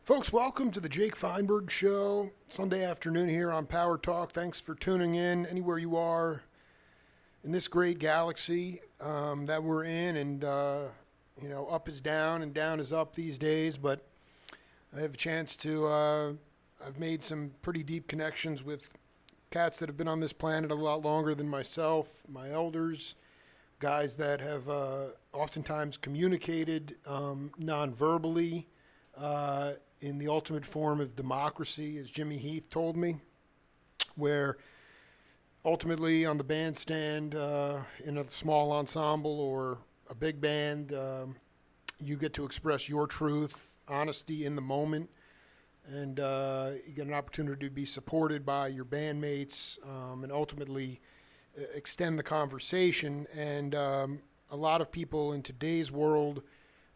Folks, welcome to the Jake Feinberg Show, Sunday afternoon here on Power Talk. Thanks for tuning in anywhere you are in this great galaxy that we're in. And, up is down and down is up these days. But I have a chance to, I've made some pretty deep connections with cats that have been on this planet a lot longer than myself, my elders, guys that have oftentimes communicated non-verbally. In the ultimate form of democracy, as Jimmy Heath told me, where ultimately on the bandstand, in a small ensemble or a big band, you get to express your truth, honesty in the moment, and you get an opportunity to be supported by your bandmates, and ultimately extend the conversation. And a lot of people in today's world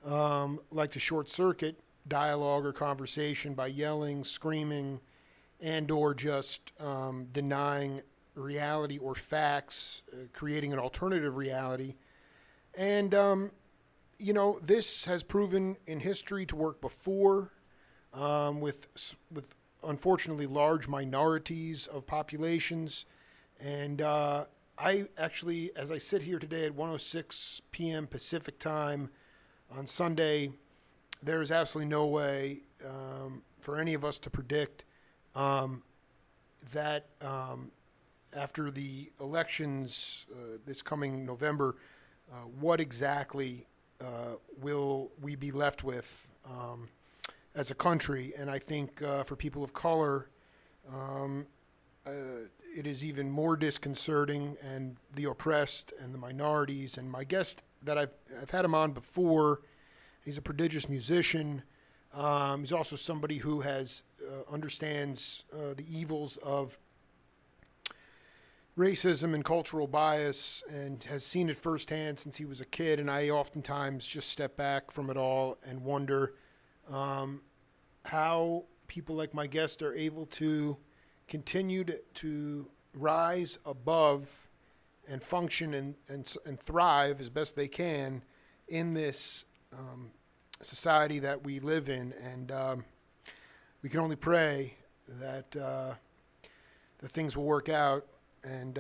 like to short circuit dialogue or conversation by yelling, screaming, and or just denying reality or facts, creating an alternative reality. And, this has proven in history to work before with unfortunately large minorities of populations. And I actually, as I sit here today at 1:06 p.m. Pacific time on Sunday, there is absolutely no way for any of us to predict that after the elections this coming November, what exactly will we be left with as a country. And I think for people of color, it is even more disconcerting, and the oppressed and the minorities. And my guest that I've had him on before. He's a prodigious musician. He's also somebody who has understands the evils of racism and cultural bias, and has seen it firsthand since he was a kid. And I oftentimes just step back from it all and wonder how people like my guest are able to continue to rise above and function and thrive as best they can in this society that we live in. And we can only pray that things will work out, and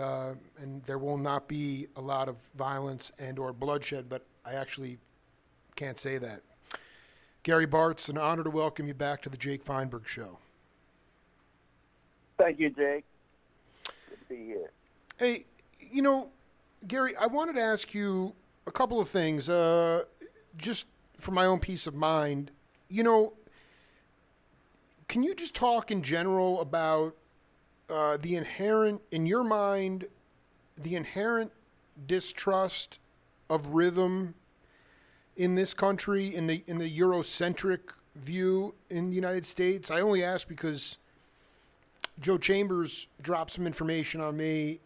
there will not be a lot of violence and or bloodshed, but I actually can't say that. Gary Bartz, an honor to welcome you back to the Jake Feinberg Show. Thank you, Jake. Good to be here. Hey, Gary, I wanted to ask you a couple of things, just for my own peace of mind. Can you just talk in general about the inherent, in your mind, the inherent distrust of rhythm in this country, in the Eurocentric view in the United States? I only ask because Joe Chambers dropped some information on me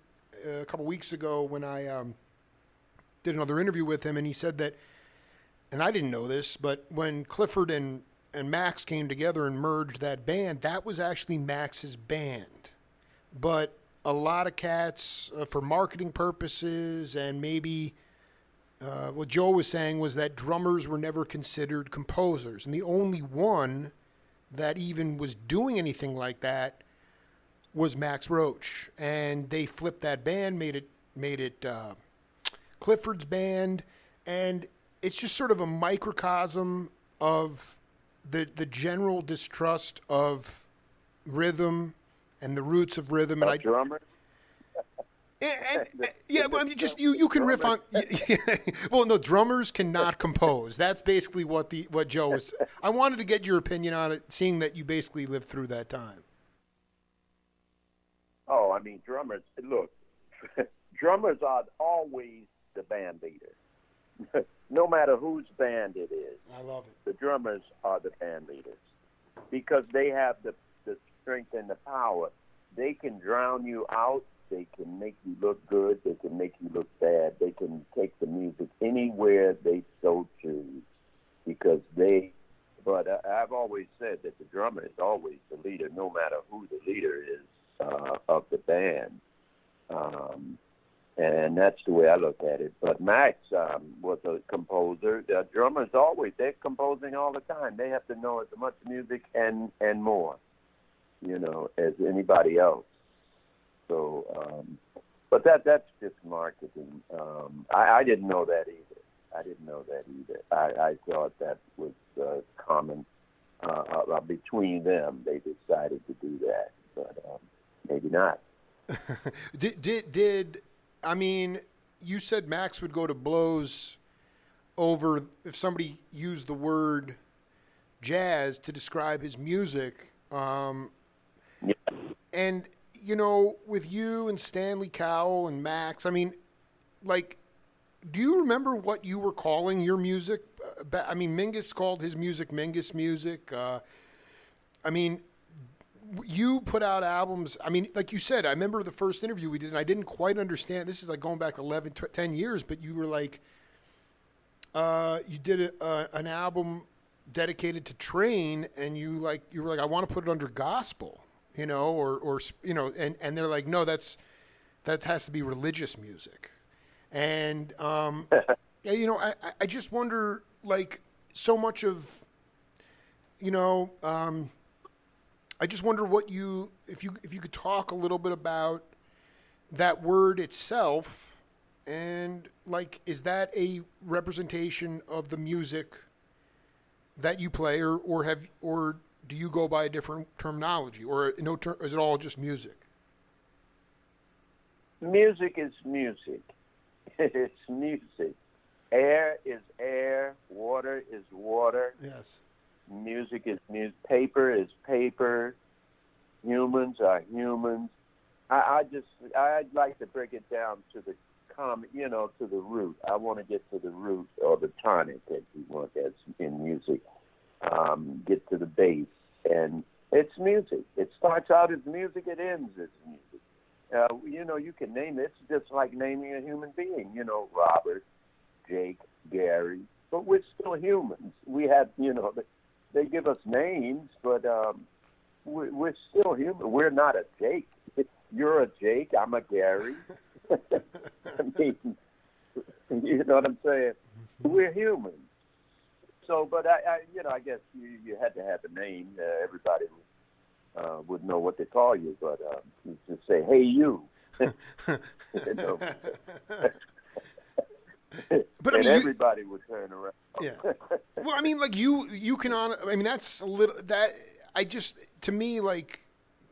a couple weeks ago when I did another interview with him, and he said that, and I didn't know this, but when Clifford and Max came together and merged that band, that was actually Max's band. But a lot of cats, for marketing purposes, and maybe what Joe was saying was that drummers were never considered composers. And the only one that even was doing anything like that was Max Roach. And they flipped that band, made it Clifford's band, and it's just sort of a microcosm of the general distrust of rhythm and the roots of rhythm. And drummer. Yeah, but I mean, just you can riff on. Well, no, drummers cannot compose. That's basically what Joe was. I wanted to get your opinion on it, seeing that you basically lived through that time. Oh, I mean, drummers. Look, drummers are always the band leader. No matter whose band it is. I love it. The drummers are the band leaders because they have the strength and the power. They can drown you out. They can make you look good. They can make you look bad. They can take the music anywhere they so choose because but I've always said that the drummer is always the leader, no matter who the leader is of the band. And that's the way I look at it. But Max was a composer. The drummers always, they're composing all the time. They have to know as much music and more, as anybody else. So, but that's just marketing. I didn't know that either. I thought that was common between them. They decided to do that, but maybe not. I mean, you said Max would go to blows over if somebody used the word jazz to describe his music. Yeah. And, with you and Stanley Cowell and Max, I mean, like, do you remember what you were calling your music? I mean, Mingus called his music Mingus music. I mean, you put out albums. I mean, like you said, I remember the first interview we did, and I didn't quite understand. This is like going back 10 years, but you were like, you did an album dedicated to Train, and you were like, I want to put it under gospel, or and they're like, no, that has to be religious music. And, I just wonder, like, so much of, I just wonder if you could talk a little bit about that word itself, and like, is that a representation of the music that you play, or do you go by a different terminology, or is it all just music? Music is music. It's music. Air is air. Water is water. Yes. Music is music. Paper is paper. Humans are humans. I'd like to break it down to the to the root. I want to get to the root, or the tonic, if you want, that's in music. Get to the base, and it's music. It starts out as music. It ends as music. You can name it. It's just like naming a human being. Robert, Jake, Gary, but we're still humans. We have, they give us names, but we're still human. We're not a Jake. You're a Jake. I'm a Gary. I mean, you know what I'm saying? We're humans. So, but I guess you had to have a name. Everybody would know what to call you, but you just say, "Hey, you." But I mean, everybody would turn around. Yeah. Well, I mean, like you can I mean, that's a little that I just to me like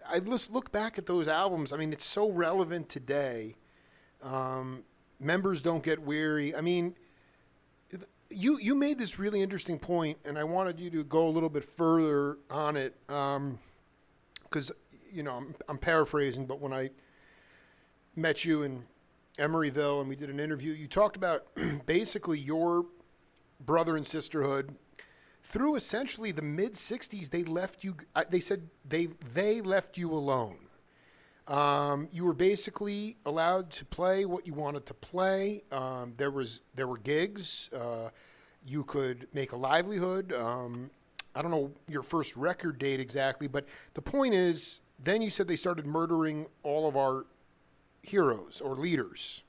I just look back at those albums. I mean, it's so relevant today. Members don't get weary. I mean, you made this really interesting point, and I wanted you to go a little bit further on it, because I'm paraphrasing, but when I met you in Emeryville and we did an interview, you talked about basically your brother and sisterhood through essentially the mid '60s. They left you. They said they left you alone. You were basically allowed to play what you wanted to play. There were gigs. You could make a livelihood. I don't know your first record date exactly, but the point is, then you said they started murdering all of our heroes or leaders.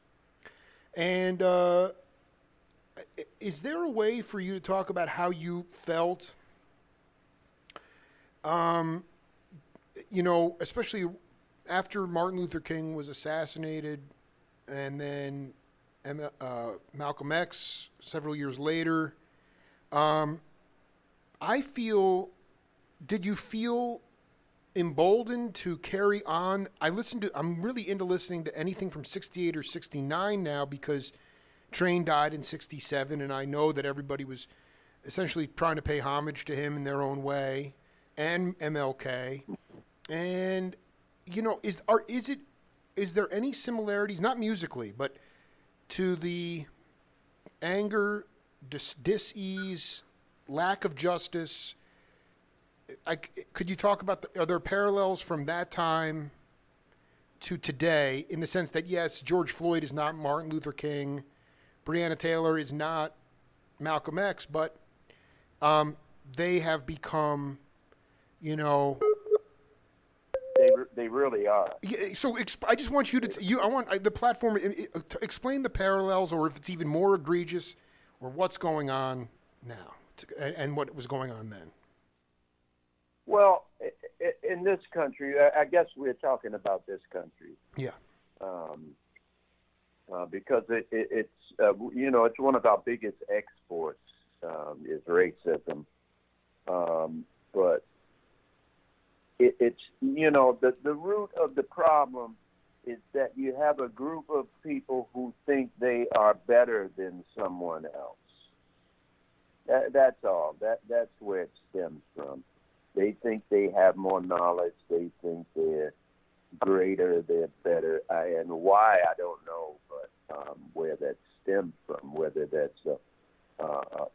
And is there a way for you to talk about how you felt, especially after Martin Luther King was assassinated, and then Malcolm X several years later? Did you feel emboldened to carry on? I'm really into listening to anything from 68 or 69 now, because Train died in 67, and I know that everybody was essentially trying to pay homage to him in their own way, and MLK. And is there any similarities, not musically, but to the anger, dis-ease, lack of justice? Could you talk about are there parallels from that time to today, in the sense that, yes, George Floyd is not Martin Luther King, Breonna Taylor is not Malcolm X, but they have become, They really are. Yeah, so I just want you to I want the platform to explain the parallels, or if it's even more egregious, or what's going on now, and what was going on then. Well, in this country, I guess we're talking about this country. Yeah. Because it's it's one of our biggest exports is racism, but it's the root of the problem is that you have a group of people who think they are better than someone else. That's all. That's where it stems from. They think they have more knowledge. They think they're greater. They're better. And why, I don't know, but where that stems from, whether that's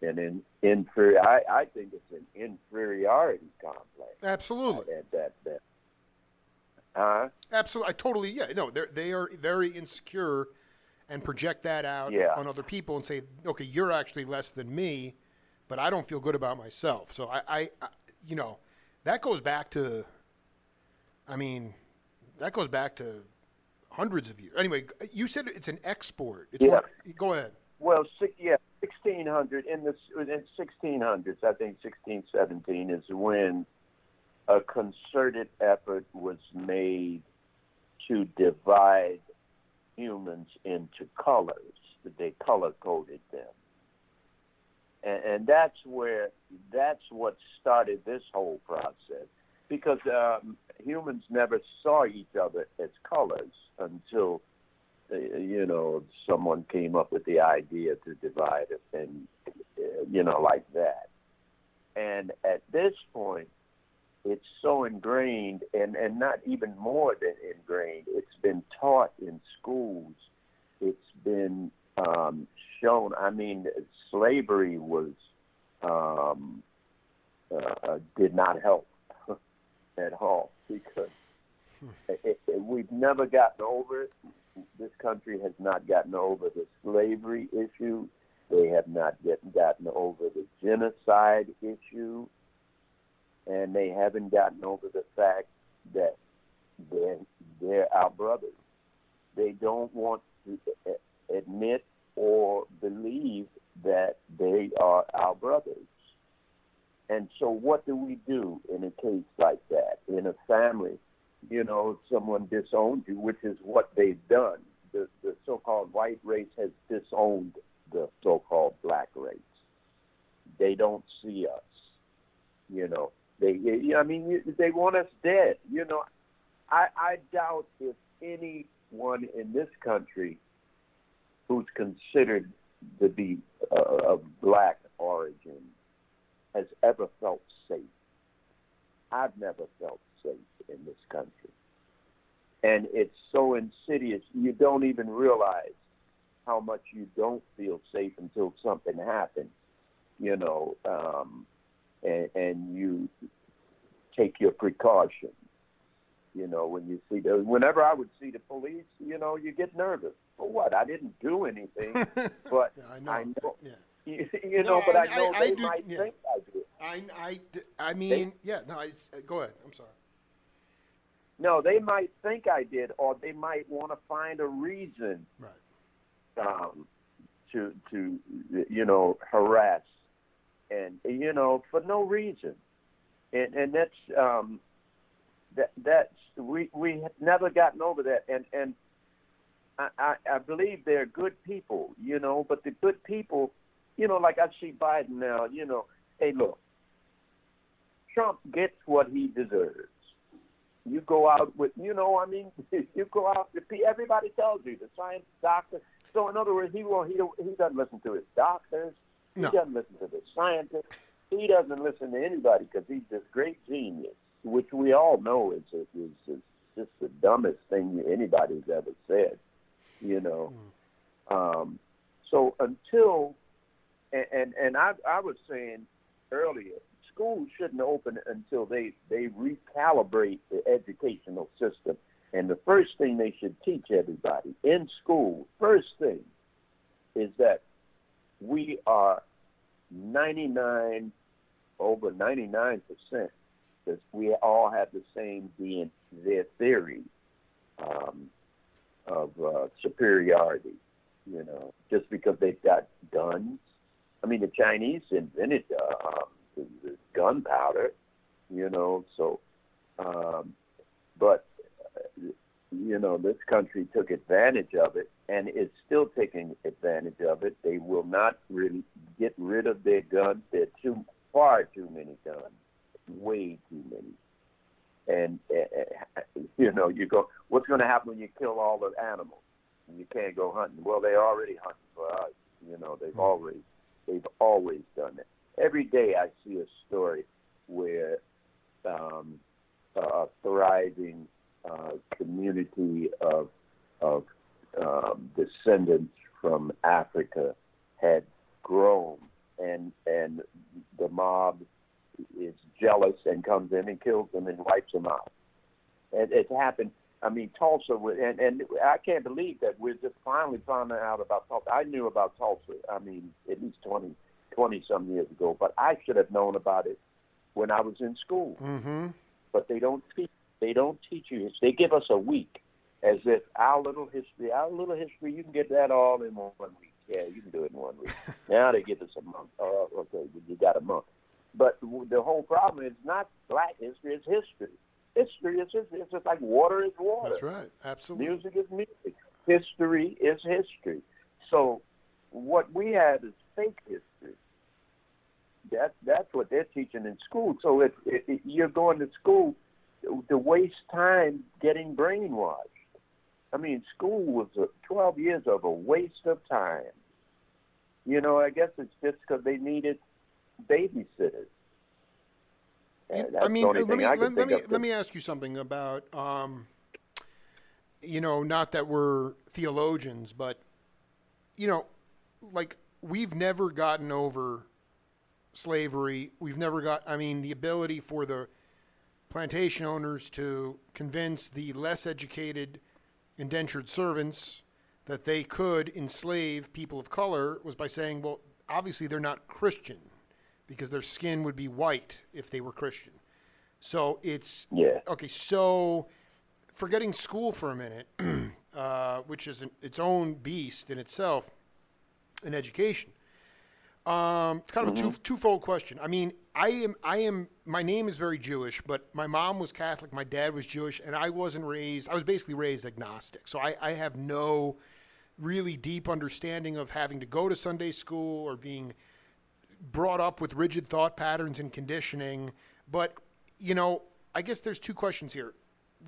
an inferior. I think it's an inferiority complex. Absolutely. Absolutely. I totally. Yeah. No, they are very insecure, and project that out on other people and say, okay, you're actually less than me, but I don't feel good about myself. So I that goes back to. I mean, that goes back to hundreds of years. Anyway, you said it's an export. Go ahead. Well, 1600 in 1600s, I think 1617 is when a concerted effort was made to divide humans into colors. They color coded them, and that's what started this whole process. Because humans never saw each other as colors until, someone came up with the idea to divide it, and, like that. And at this point, it's so ingrained, and not even more than ingrained. It's been taught in schools. It's been shown. I mean, slavery was did not help at all, because we've never gotten over it. This country has not gotten over the slavery issue. They have not gotten over the genocide issue, and they haven't gotten over the fact that they're our brothers. They don't want to admit or believe that they are our brothers. And so what do we do in a case like that? In a family, someone disowns you, which is what they've done. The so-called white race has disowned the so-called black race. They don't see us. They want us dead. I doubt if anyone in this country who's considered to be of black origin has ever felt safe. I've never felt safe in this country. And it's so insidious, you don't even realize how much you don't feel safe until something happens, and you take your precautions. When you see whenever I would see the police, you get nervous. For what? I didn't do anything, but yeah, I know. Yeah. But I know they might think I did. I mean, go ahead. I'm sorry. No, they might think I did, or they might want to find a reason, right, to harass, and for no reason, and that's we have never gotten over that, and I believe they're good people, but the good people. Like I see Biden now, hey, look, Trump gets what he deserves. You go out with, you go out to everybody tells you, the science doctor. So in other words, he doesn't listen to his doctors. No. He doesn't listen to the scientists. He doesn't listen to anybody because he's this great genius, which we all know is just the dumbest thing anybody's ever said, So until, and I was saying earlier, schools shouldn't open until they recalibrate the educational system. And the first thing they should teach everybody in school, first thing, is that we are over 99% we all have the same being their theory of superiority. Just because they've got guns. I mean, the Chinese invented the gunpowder. So, but this country took advantage of it and is still taking advantage of it. They will not really get rid of their guns. There are far too many guns, way too many. And you go, what's going to happen when you kill all the animals? You can't go hunting. Well, they're already hunting for us. They've always done it. Every day I see a story where a thriving community of descendants from Africa had grown, and the mob is jealous and comes in and kills them and wipes them out. And it's happened. I mean, Tulsa, and I can't believe that we're just finally finding out about Tulsa. I knew about Tulsa, I mean, at least 20-some years ago, but I should have known about it when I was in school. Mm-hmm. But they don't teach you. They give us a week, as if our little history, you can get that all in 1 week. Yeah, you can do it in 1 week. Now they give us a month. Oh, okay, you got a month. But the whole problem is not black history, it's history. History is history. It's just like water is water. That's right. Absolutely. Music is music. History is history. So what we have is fake history. That's what they're teaching in school. So if you're going to school to waste time getting brainwashed. I mean, school was 12 years of a waste of time. I guess it's just because they needed babysitters. I mean, let me ask you something about, not that we're theologians, but, like we've never gotten over slavery. We've never the ability for the plantation owners to convince the less educated indentured servants that they could enslave people of color was by saying, well, obviously they're not Christian, because their skin would be white if they were Christian. So it's, okay, so forgetting school for a minute, which is its own beast in itself, in education. It's kind of a twofold question. I mean, my name is very Jewish, but my mom was Catholic, my dad was Jewish, and I was basically raised agnostic. So I have no really deep understanding of having to go to Sunday school or being brought up with rigid thought patterns and conditioning. But, I guess there's two questions here.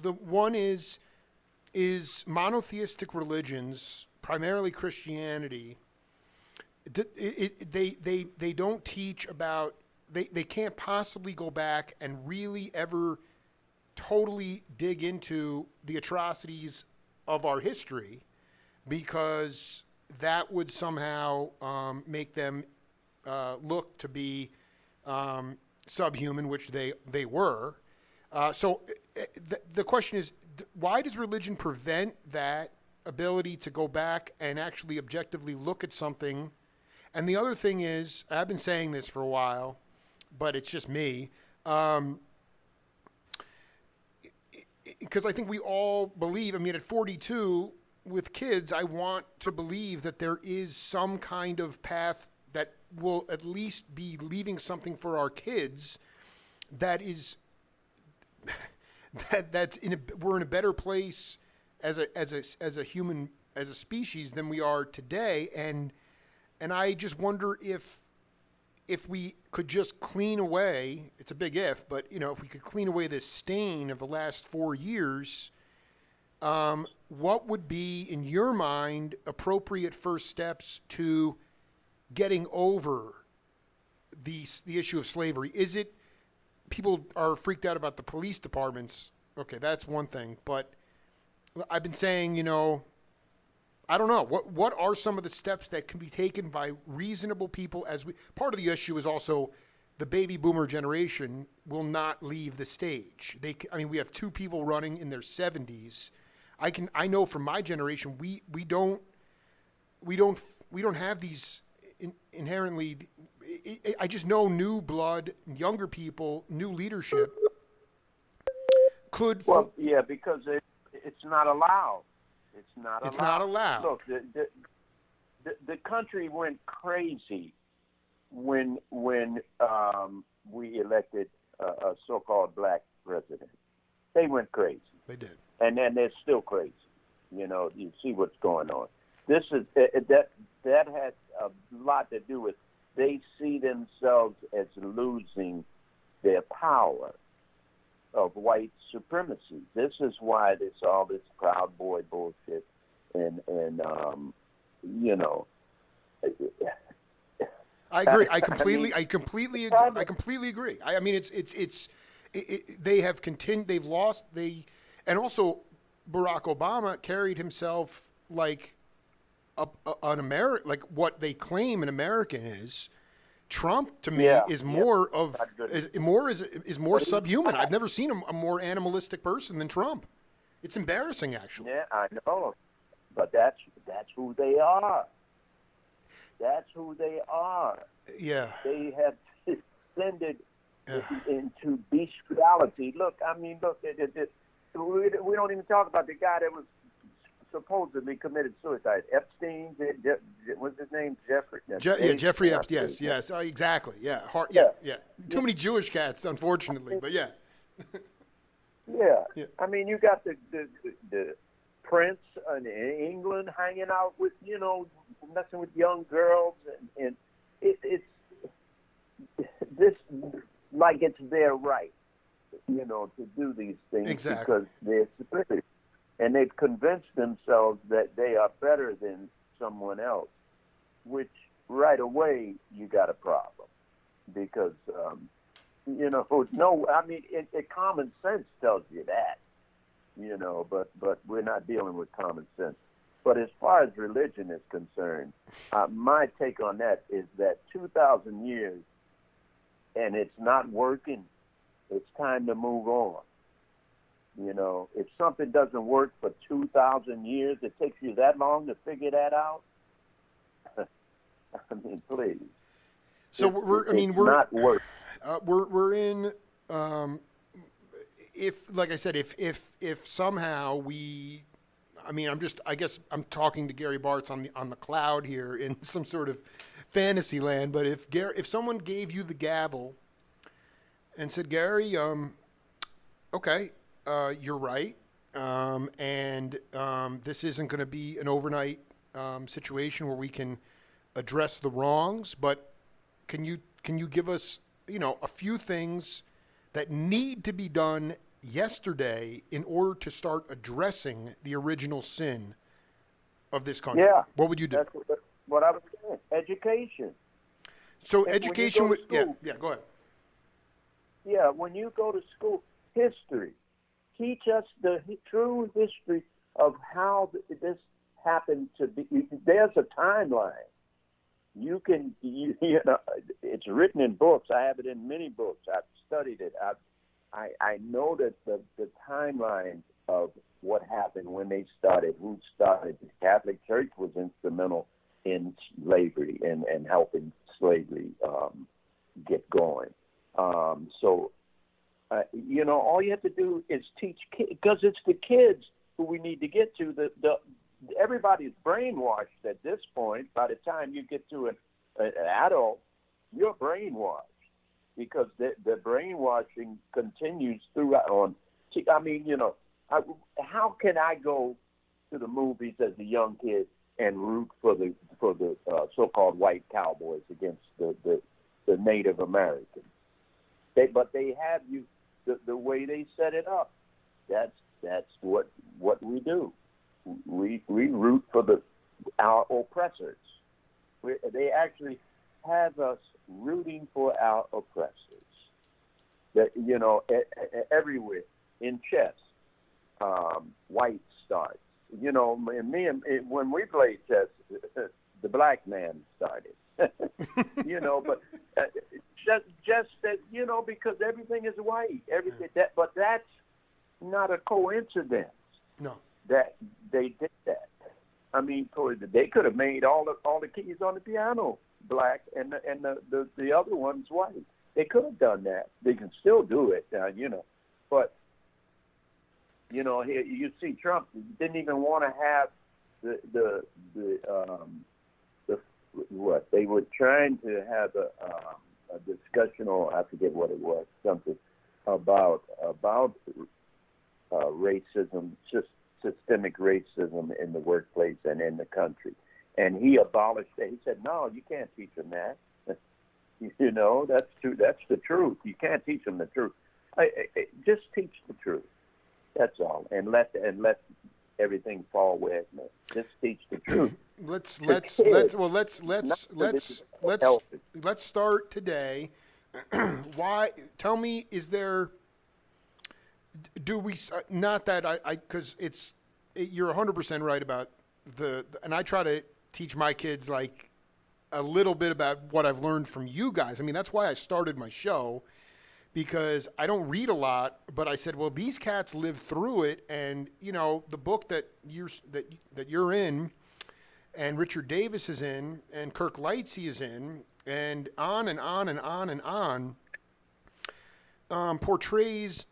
The one is monotheistic religions, primarily Christianity, they don't teach about, they can't possibly go back and really ever totally dig into the atrocities of our history, because that would somehow make them look to be subhuman, which they were. So the question is, why does religion prevent that ability to go back and actually objectively look at something? And the other thing is, I've been saying this for a while, but it's just me, because I think we all believe, at 42 with kids, I want to believe that there is some kind of path that will at least be leaving something for our kids that is we're in a better place as a human, as a species, than we are today. And I just wonder if we could just clean away, it's a big if, but if we could clean away this stain of the last 4 years, what would be, in your mind, appropriate first steps to getting over the issue of slavery? Is it, people are freaked out about the police departments? Okay, that's one thing. But I've been saying, I don't know. What are some of the steps that can be taken by reasonable people? Part of the issue is also the baby boomer generation will not leave the stage. We have two people running in their 70s. I know from my generation, we don't have these inherently. I just know new blood, younger people, new leadership could. Well, yeah, because it's not allowed. It's not allowed. It's not allowed. Look, the country went crazy when we elected a so-called black president. They went crazy. They did. And then they're still crazy. You see what's going on. This is that has a lot to do with they see themselves as losing their power of white supremacy. This is why there's all this Proud Boy bullshit, and I agree. I completely agree. I mean, they have continued. They've lost. And also Barack Obama carried himself like an American, like what they claim an American is. Trump, to me, is more subhuman. I've never seen a more animalistic person than Trump. It's embarrassing, actually. Yeah, I know, but that's who they are. That's who they are. Yeah. They have descended into bestiality. Look, we don't even talk about the guy that was supposedly committed suicide. Epstein, what's his name? Jeffrey. Jeffrey Epstein. Yes, exactly. Yeah, yeah. Too many Jewish cats, unfortunately, but yeah. Yeah. I mean, you got the Prince in England hanging out with, messing with young girls, and it's this like it's their right, to do these things because they're superior. And they've convinced themselves that they are better than someone else, which right away you got a problem because, common sense tells you that, but we're not dealing with common sense. But as far as religion is concerned, my take on that is that 2,000 years and it's not working, it's time to move on. If something doesn't work for 2,000 years, it takes you that long to figure that out. I mean, please. So we're not working. We're in. Like I said, if somehow we, I guess I'm talking to Gary Bartz on the cloud here in some sort of fantasy land. But if someone gave you the gavel and said, Gary, okay. You're right, and this isn't going to be an overnight situation where we can address the wrongs. But can you give us a few things that need to be done yesterday in order to start addressing the original sin of this country? Yeah, what would you do? That's what I was saying. Education. So education would. Yeah. Go ahead. Yeah, when you go to school, history. Teach us the true history of how this happened to be. There's a timeline. It's written in books. I have it in many books. I've studied it. I know that the timeline of what happened when they started, who started. The Catholic Church was instrumental in slavery and helping slavery get going. All you have to do is teach kids, because it's the kids who we need to get to. Everybody's brainwashed at this point. By the time you get to an adult, you're brainwashed because the brainwashing continues throughout. How can I go to the movies as a young kid and root for the so-called white cowboys against the Native Americans? But they have you the way they set it up. That's what we do. We root for our oppressors. They actually have us rooting for our oppressors. That everywhere in chess, white starts. When we played chess, the black man started. But. Just that, because everything is white, but that's not a coincidence. No. That they did that. I mean, they could have made all the keys on the piano black and the other ones white. They could have done that. They can still do it, but You know, you see Trump didn't even want to have the what they were trying to have a discussion, or I forget what it was, something about racism, just systemic racism in the workplace and in the country. And he abolished it. He said, no, you can't teach them that. You know, that's true. That's the truth. You can't teach them the truth. Just teach the truth. That's all. And let everything fall where it may. Just teach the truth. Let's Healthy. start today. Why? Tell me, is there? Do we? Not that because you're 100% right about and I try to teach my kids like a little bit about what I've learned from you guys. I mean, that's why I started my show, because I don't read a lot, but I said, well, these cats lived through it, and you know, the book that you're in, and Richard Davis is in, and Kirk Lightsey is in, and on and on and on and on, portrays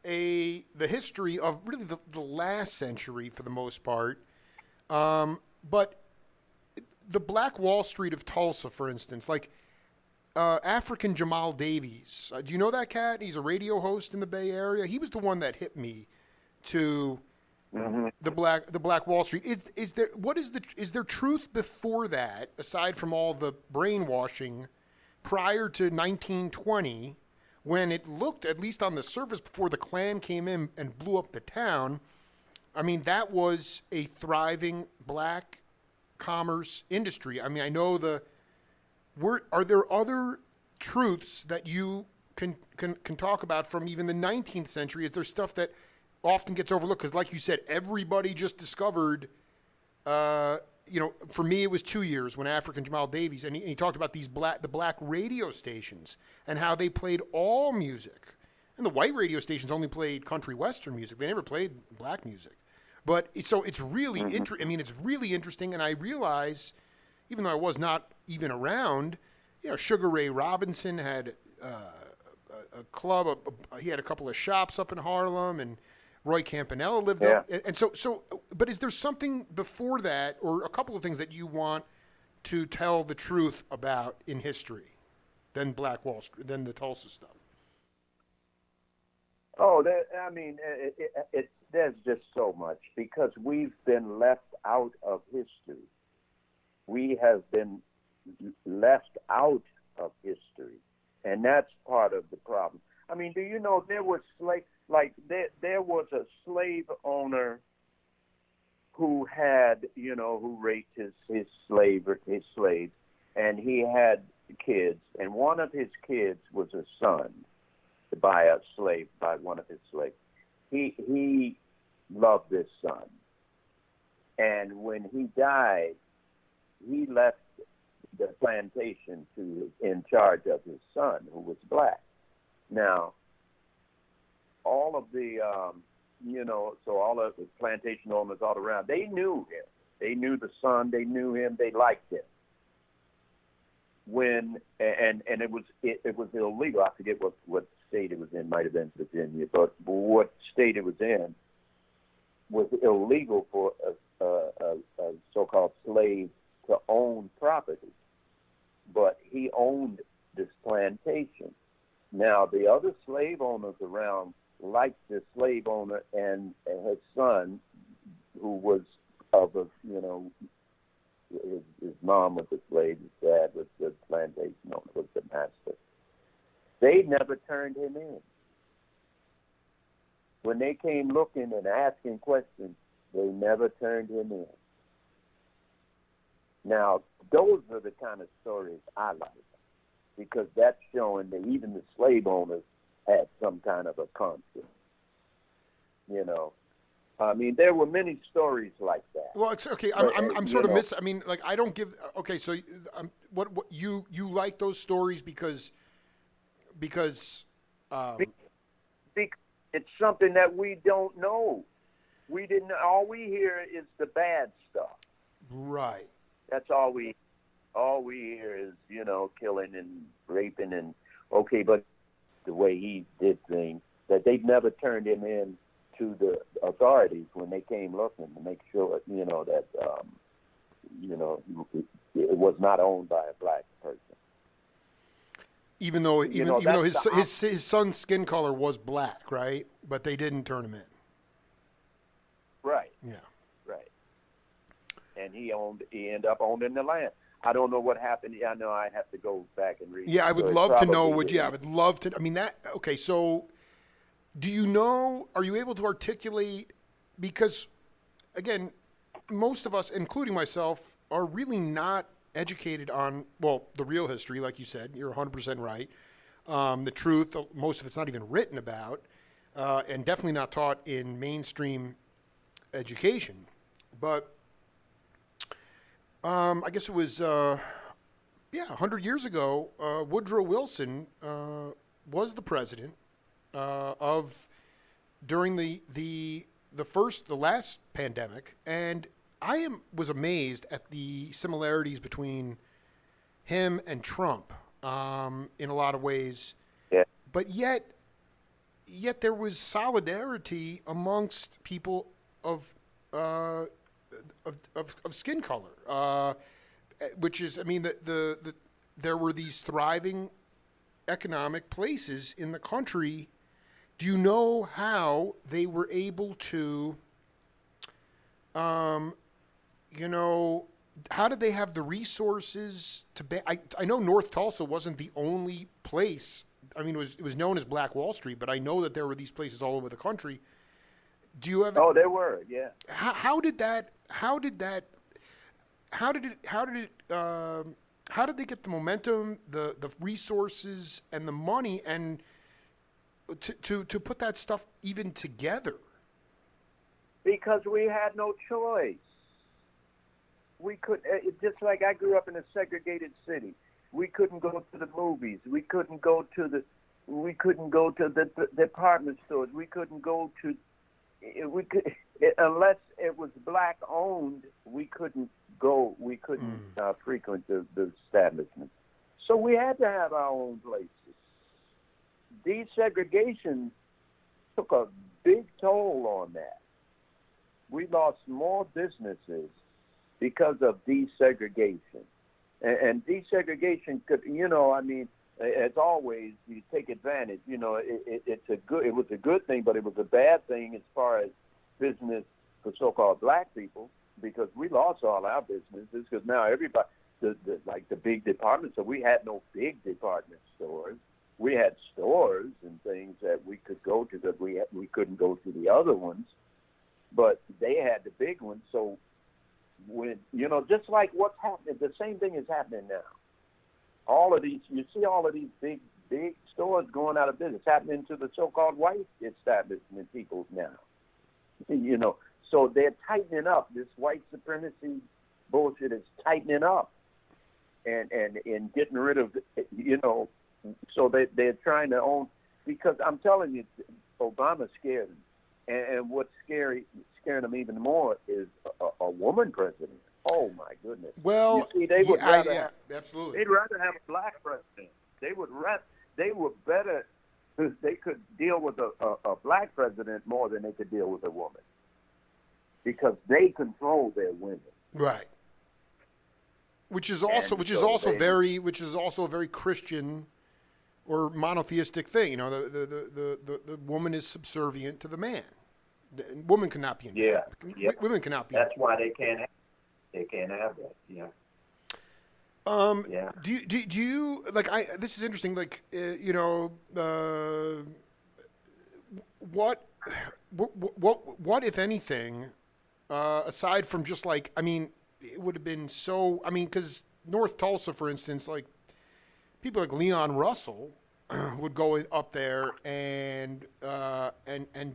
the history of really the last century for the most part. But the Black Wall Street of Tulsa, for instance, like African Jamal Davies. Do you know that cat? He's a radio host in the Bay Area. He was the one that hit me to the Black Wall Street. Is there truth before that, aside from all the brainwashing prior to 1920, when it looked, at least on the surface, before the Klan came in and blew up the town? I mean, that was a thriving black commerce industry. I mean, I know are there other truths that you can talk about from even the 19th century? Is there stuff that often gets overlooked? Because like you said, everybody just discovered, you know, for me it was 2 years when African Jamal Davies, and he talked about the black radio stations and how they played all music. And the white radio stations only played country western music. They never played black music. But so it's really it's really interesting, and I realize, even though I was not even around, you know, Sugar Ray Robinson had a club. He had a couple of shops up in Harlem, and Roy Campanella lived up. And so, but is there something before that, or a couple of things that you want to tell the truth about in history, than Black Wall Street, than the Tulsa stuff? Oh, there's just so much, because we've been left out of history. We have been left out of history, and that's part of the problem. I mean, do you know there was there was a slave owner who had, you know, who raped his slaves, and he had kids, and one of his kids was a son by one of his slaves. He loved this son, and when he died, he left the plantation in charge of his son, who was black. Now, all of the all of the plantation owners all around, they knew him. They knew the son. They knew him. They liked him. It was illegal. I forget what state it was in. Might have been Virginia, but what state it was in was illegal for a so-called slave to own property. But he owned this plantation. Now, the other slave owners around liked this slave owner and his son, who was his mom was a slave, his dad was the plantation owner, was the master. They never turned him in. When they came looking and asking questions, they never turned him in. Now, those are the kind of stories I like, because that's showing that even the slave owners had some kind of a conscience. You know, I mean, there were many stories like that. Well, it's okay. I'm sort of I mean, like, I don't give. Okay, so what you like those stories because it's something that we don't know. We didn't. All we hear is the bad stuff. Right. That's all we hear is, you know, killing and raping and okay, but the way he did things, that they've never turned him in to the authorities when they came looking to make sure, that, it was not owned by a black person. Even though That's his son's skin color was black, right? But they didn't turn him in. right, Yeah. right. And he ended up owning the land. I don't know what happened. I know I have to go back and read. Yeah, I would So it love to know probably I would love to. I mean, okay, so do you know, are you able to articulate, because, again, most of us, including myself, are really not educated on, well, the real history, like you said. You're 100% right. The truth, most of it's not even written about, and definitely not taught in mainstream education. But I guess it was, 100 years ago, Woodrow Wilson was the president of during the last pandemic, and was amazed at the similarities between him and Trump in a lot of ways. Yeah. But yet there was solidarity amongst people of skin color, which is, I mean, there were these thriving economic places in the country. Do you know how they were able to, how did they have the resources to I know North Tulsa wasn't the only place. I mean, it was known as Black Wall Street, but I know that there were these places all over the country. Do you have? Oh, there were, yeah. How did they get the momentum, the resources, and the money, and to put that stuff even together? Because we had no choice. We could, just like I grew up in a segregated city. We couldn't go to the movies. We couldn't go to the department stores. We couldn't go to, unless it was black owned. We couldn't go. We couldn't frequent the establishments. So we had to have our own places. Desegregation took a big toll on that. We lost more businesses because of desegregation. And desegregation could, as always, you take advantage. It was a good thing, but it was a bad thing as far as business for so-called black people, because we lost all our businesses, because now everybody, like the big department stores, we had no big department stores. We had stores and things that we could go to that we couldn't go to the other ones, but they had the big ones. So when, just like what's happening, the same thing is happening now. You see all of these big stores going out of business, happening to the so-called white establishment people now. So they're tightening up. This white supremacy bullshit is tightening up and getting rid of, so they're trying to own, because I'm telling you, Obama scared them. And what's scaring them even more is a woman president. Oh my goodness! Well, you see, they would rather absolutely. They'd rather have a black president. They would better. They could deal with a black president more than they could deal with a woman, because they control their women. Right. Which is also a very Christian or monotheistic thing. The woman is subservient to the man. The woman cannot be in. Yeah. Women cannot be. That's why they can't have that. Yeah. Yeah. Do you like? This is interesting. Like, what if anything, aside from just like, I mean, it would have been so. I mean, because North Tulsa, for instance, like people like Leon Russell would go up there and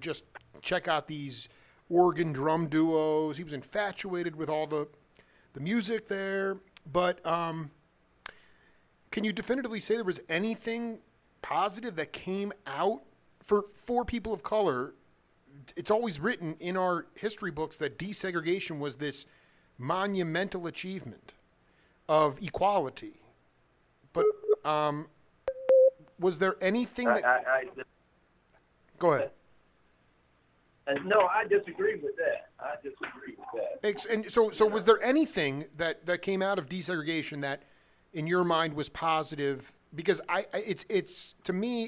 just check out these organ drum duos. He was infatuated with all the music there. But can you definitively say there was anything positive that came out for people of color? It's always written in our history books that desegregation was this monumental achievement of equality. But was there anything that... I Go ahead. No, I disagree with that. I disagree with that. And so was there anything that came out of desegregation that, in your mind, was positive? Because it's to me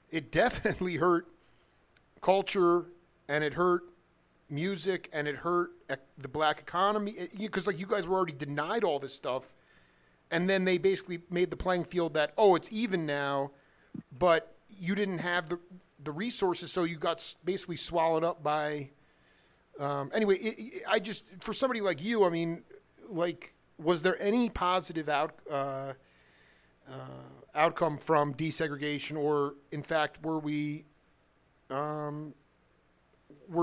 it definitely hurt culture, and it hurt music, and it hurt the black economy. Because like you guys were already denied all this stuff, and then they basically made the playing field that, oh, it's even now, but you didn't have the resources, so you got basically swallowed up by. Anyway, I just, for somebody like you, I mean, like, was there any positive outcome from desegregation, or in fact, were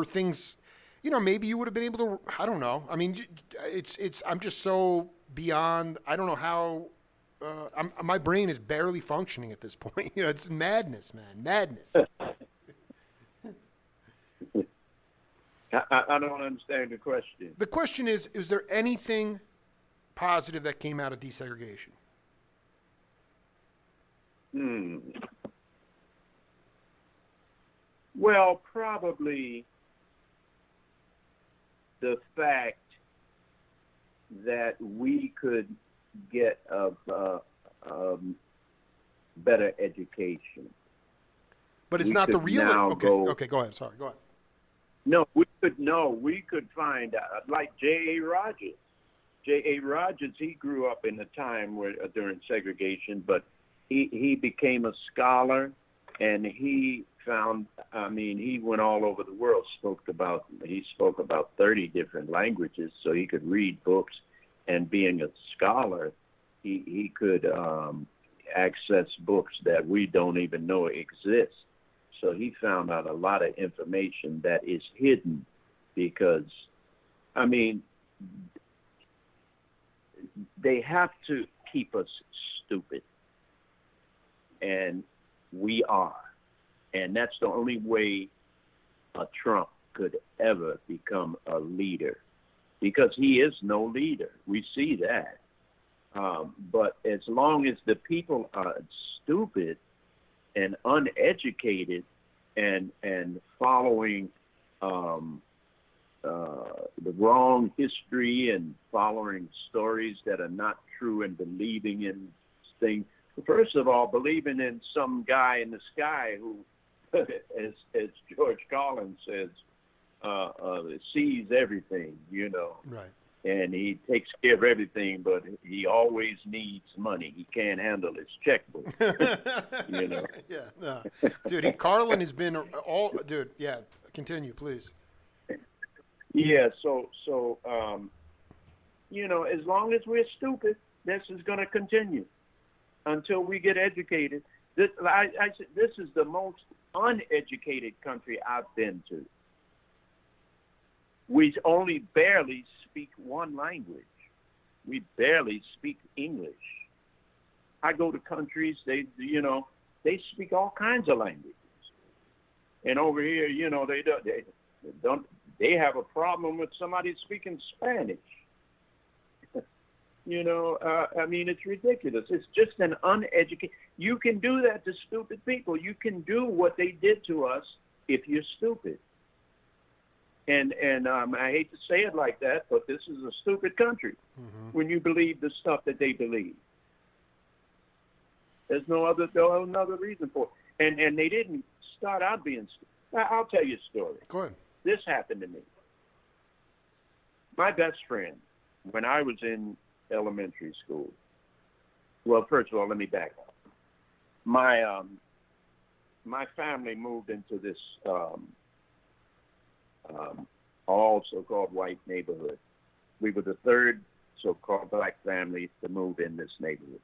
things, maybe you would have been able to, I don't know. I mean, I'm just so beyond, I don't know how, my brain is barely functioning at this point. It's madness, man, madness. I don't understand the question. The question is there anything positive that came out of desegregation? Well, probably the fact that we could get a better education. But it's not the real. Okay, go ahead. Sorry, go ahead. No, we could find out, like J.A. Rogers. J.A. Rogers, he grew up in a time where during segregation, but he became a scholar, and he found, he went all over the world, he spoke about 30 different languages, so he could read books, and being a scholar, he could access books that we don't even know exist. So he found out a lot of information that is hidden because, they have to keep us stupid. And we are. And that's the only way a Trump could ever become a leader, because he is no leader. We see that. But as long as the people are stupid and uneducated and following the wrong history and following stories that are not true and believing in things. First of all, believing in some guy in the sky who, as George Carlin says, sees everything, Right. And he takes care of everything, but he always needs money. He can't handle his checkbook. Yeah, no. Dude, Carlin has been dude. Yeah, continue, please. Yeah, so as long as we're stupid, this is going to continue until we get educated. This is the most uneducated country I've been to. We only barely speak one language. We barely speak English. I go to countries, they speak all kinds of languages. And over here, they have a problem with somebody speaking Spanish. It's ridiculous. It's just an uneducated. You can do that to stupid people. You can do what they did to us if you're stupid. And I hate to say it like that, but this is a stupid country when you believe the stuff that they believe. There's no other reason for it. And they didn't start out being stupid. I'll tell you a story. Go ahead. This happened to me. My best friend, when I was in elementary school, well, first of all, let me back up. My family moved into this all so-called white neighborhood. We were the third so-called black family to move in this neighborhood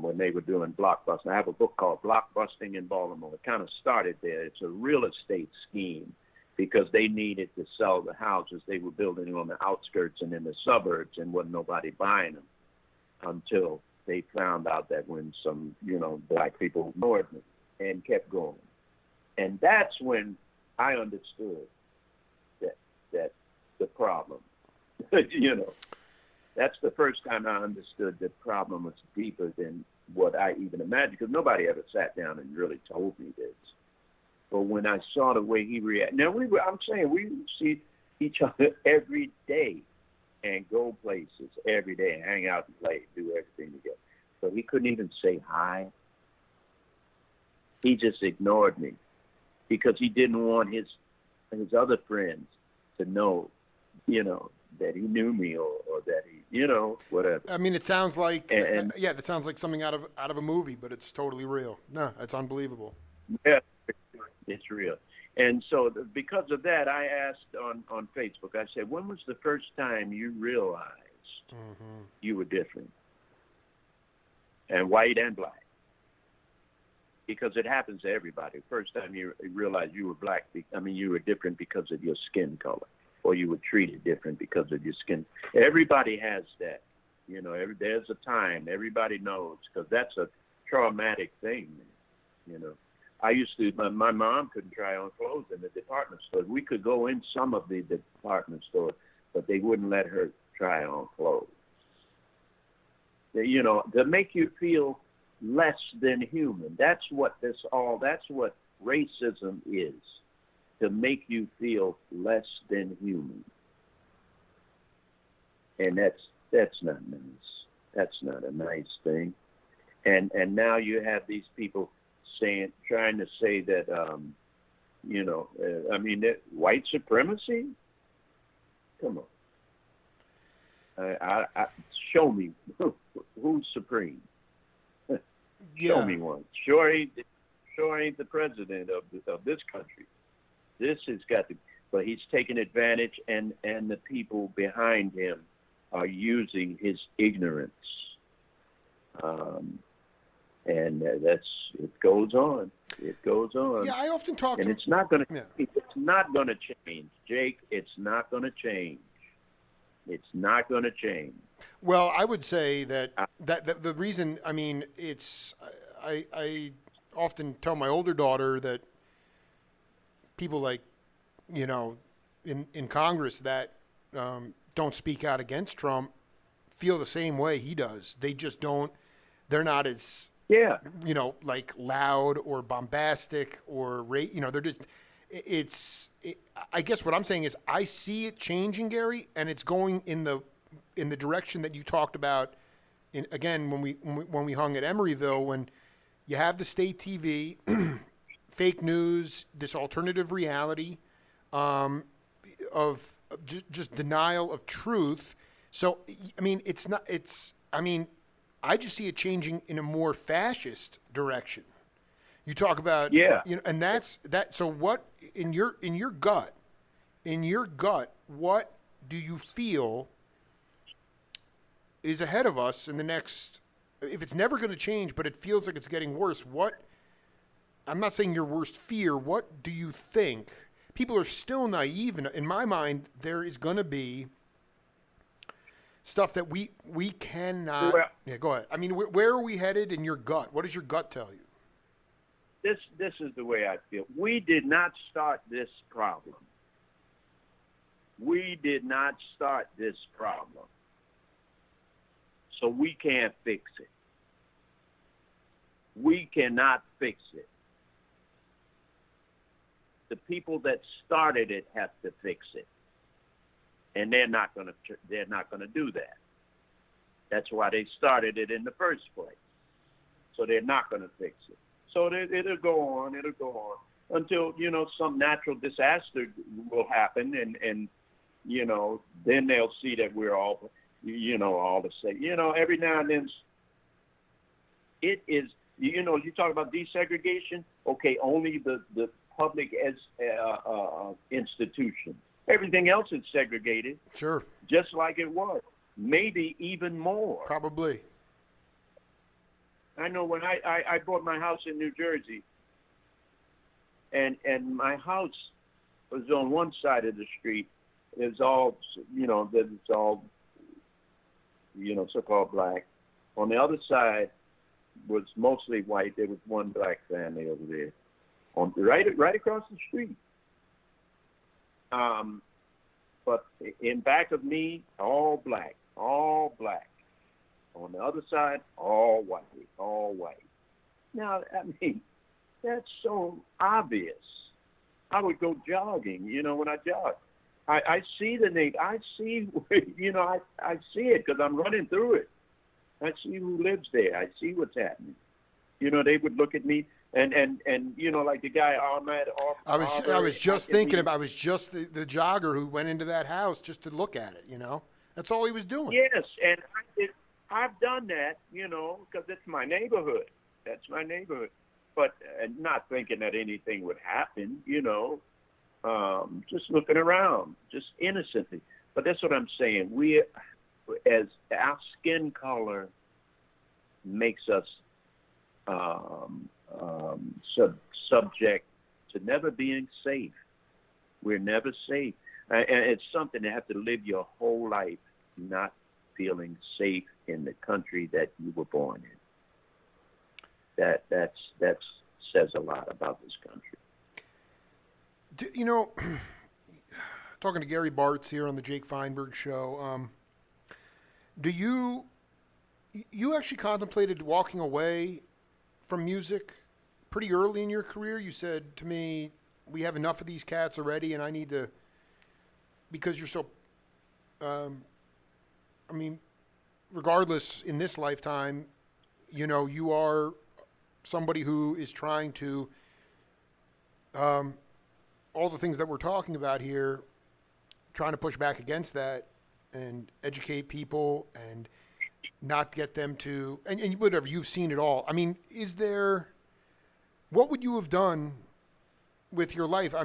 when they were doing blockbusting. I have a book called Blockbusting in Baltimore. It kind of started there. It's a real estate scheme because they needed to sell the houses they were building on the outskirts and in the suburbs, and wasn't nobody buying them until they found out that when some, black people ignored them and kept going. And that's when I understood that the problem, that's the first time I understood the problem was deeper than what I even imagined, because nobody ever sat down and really told me this. But when I saw the way he reacted, now I'm saying we see each other every day and go places every day, hang out and play, do everything together. So he couldn't even say hi. He just ignored me because he didn't want his other friends to know, that he knew me or that he, whatever. I mean, it sounds like, And that sounds like something out of a movie, but it's totally real. No, it's unbelievable. yeah, it's real. And so because of that, I asked on Facebook, I said, when was the first time you realized you were different? And white and black. Because it happens to everybody. First time you realize you were black, you were different because of your skin color, or you were treated different because of your skin. Everybody has that. There's a time. Everybody knows, because that's a traumatic thing. I used to, my mom couldn't try on clothes in the department store. We could go in some of the department stores, but they wouldn't let her try on clothes. To make you feel less than human. That's what racism is, to make you feel less than human. And that's not nice. That's not a nice thing. And now you have these people trying to say that, that white supremacy? Come on. I show me who's supreme. Show me one. Sure ain't the president of this country. This has got to, but he's taking advantage, and the people behind him are using his ignorance. And it goes on. It goes on. Yeah, I often talk and to. It's not going to. Yeah. It's not going to change, Jake. It's not going to change. It's not going to change. Well, I would say that the reason, I often tell my older daughter that people like, in Congress that don't speak out against Trump feel the same way he does. They just don't. They're not as like loud or bombastic or they're just. I guess what I'm saying is I see it changing, Gary, and it's going in the direction that you talked about. When we hung at Emeryville, when you have the state TV, fake news, this alternative reality, of just denial of truth. So it's not. I just see it changing in a more fascist direction. You talk about, and that's that. So what in your gut, what do you feel is ahead of us in the next? If it's never going to change, but it feels like it's getting worse. I'm not saying your worst fear. What do you think? People are still naive, and in my mind, there is going to be stuff that we cannot. Well, yeah, go ahead. Where are we headed in your gut? What does your gut tell you? This is the way I feel. We did not start this problem. We did not start this problem. So we can't fix it. We cannot fix it. The people that started it have to fix it. And they're not going to do that. That's why they started it in the first place. So they're not going to fix it. So it'll go on until, some natural disaster will happen. And then they'll see that we're all, all the same. Every now and then it is, you talk about desegregation. Okay, only the public as institution. Everything else is segregated. Sure. Just like it was. Maybe even more. Probably. I know when I bought my house in New Jersey, and my house was on one side of the street. It's all, so-called black. On the other side was mostly white. There was one black family over there, right across the street. But in back of me, all black. On the other side, all white. Now, that's so obvious. I would go jogging, when I jog. I see the name. I see, I see it because I'm running through it. I see who lives there. I see what's happening. They would look at me and like the guy Ahmed. I was just thinking about. I was just the jogger who went into that house just to look at it. That's all he was doing. Yes, and I've done that. Because it's my neighborhood. That's my neighborhood. But not thinking that anything would happen. Just looking around, just innocently. But that's what I'm saying. We, as our skin color, makes us subject to never being safe. We're never safe, and it's something to have to live your whole life not feeling safe in the country that you were born in. That says a lot about this country. Talking to Gary Bartz here on the Jake Feinberg Show. Do you actually contemplated walking away from music pretty early in your career? You said to me, we have enough of these cats already, and I need to, because you're so, regardless in this lifetime, you are somebody who is trying to, all the things that we're talking about here, trying to push back against that and educate people and not get them to, and whatever, you've seen it all. What would you have done with your life?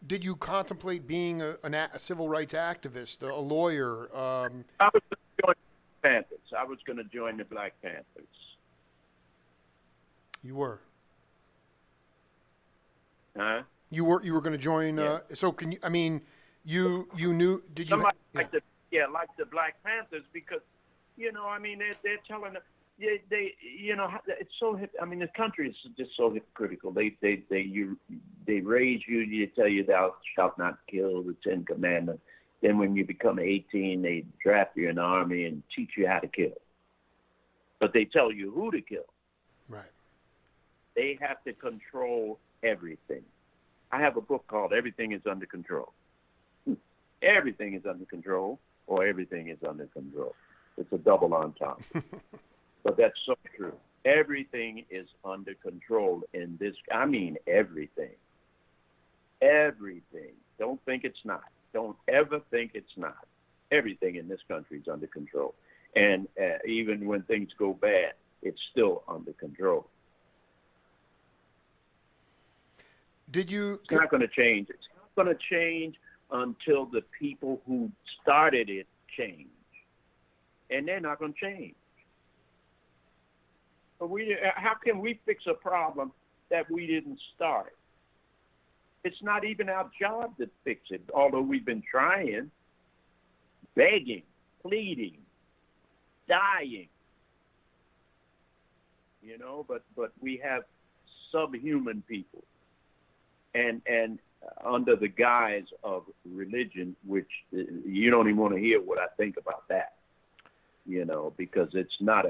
Did you contemplate being a civil rights activist, a lawyer? I was going to join the Panthers. I was going to join the Black Panthers. You were? Huh? You were going to join, yeah. So can you, you knew, did you? Somebody like the Black Panthers, because, they're telling them, it's so, the country is just so hypocritical. They raise you, they tell you thou shalt not kill, the 10 Commandments. Then when you become 18, they draft you in the army and teach you how to kill. But they tell you who to kill. Right. They have to control everything. I have a book called Everything is Under Control. Everything is under control, or everything is under control. It's a double entendre. But that's so true. Everything is under control in this. Everything. Everything. Don't think it's not. Don't ever think it's not. Everything in this country is under control. And even when things go bad, it's still under control. It's not going to change. It's not going to change until the people who started it change. And they're not going to change. But how can we fix a problem that we didn't start? It's not even our job to fix it, although we've been trying, begging, pleading, dying. But we have subhuman people. And under the guise of religion, which you don't even want to hear what I think about that, because it's not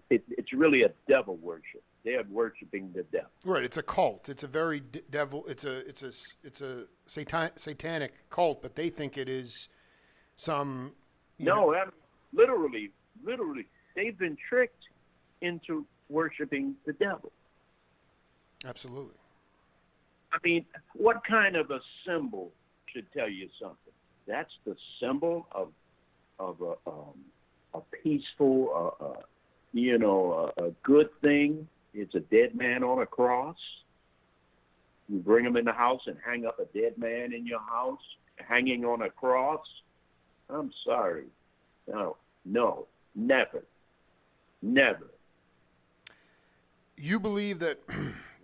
it's really a devil worship. They are worshiping the devil. Right. It's a cult. It's a very devil. It's a satanic cult, but they think it is some. Literally, they've been tricked into worshiping the devil. Absolutely. What kind of a symbol should tell you something? That's the symbol of a peaceful, a good thing. It's a dead man on a cross. You bring him in the house and hang up a dead man in your house, hanging on a cross. I'm sorry. No, never. You believe that,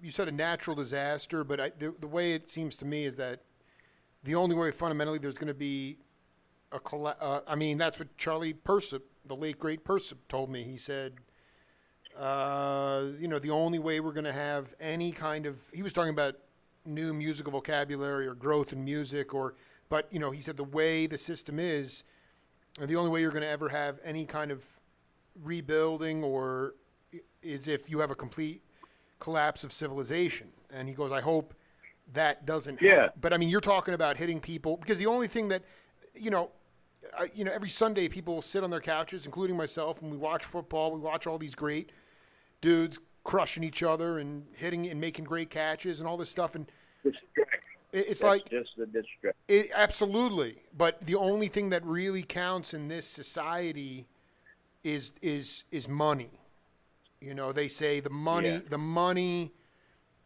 you said a natural disaster, but the way it seems to me is that the only way fundamentally there's going to be that's what Charlie Persip, the late great Persip, told me. He said, the only way we're going to have any kind of, he was talking about new musical vocabulary or growth in music, but he said the way the system is, the only way you're going to ever have any kind of rebuilding is if you have a complete collapse of civilization. And he goes, I hope that doesn't Yeah. but I mean, you're talking about hitting people, because the only thing that, you know, every Sunday people will sit on their couches, including myself, and we watch football. We watch all these great dudes crushing each other and hitting and making great catches and all this stuff. And it's That's like, just a distraction. absolutely. But the only thing that really counts in this society is money. You know, they say the money,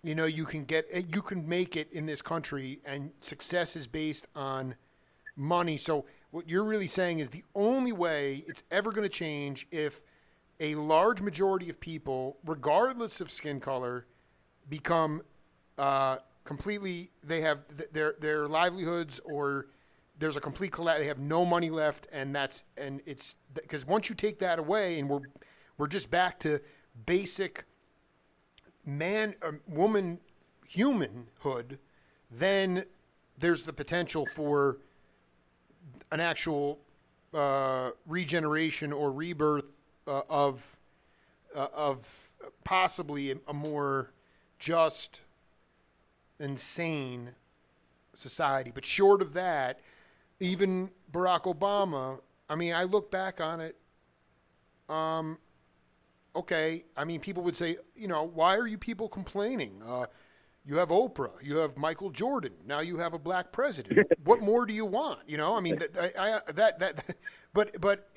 you know, you can make it in this country, and success is based on money. So what you're really saying is the only way it's ever going to change if a large majority of people, regardless of skin color, become completely, they have their livelihoods, or there's a complete collapse. They have no money left, and it's because once you take that away, and we're just back to basic woman humanhood, then there's the potential for an actual regeneration or rebirth of possibly a more just and sane society. But short of that, even Barack Obama, I mean, I look back on it, okay, I mean, people would say, you know, why are you people complaining? You have Oprah, you have Michael Jordan, now you have a black president. What more do you want? You know, I mean, but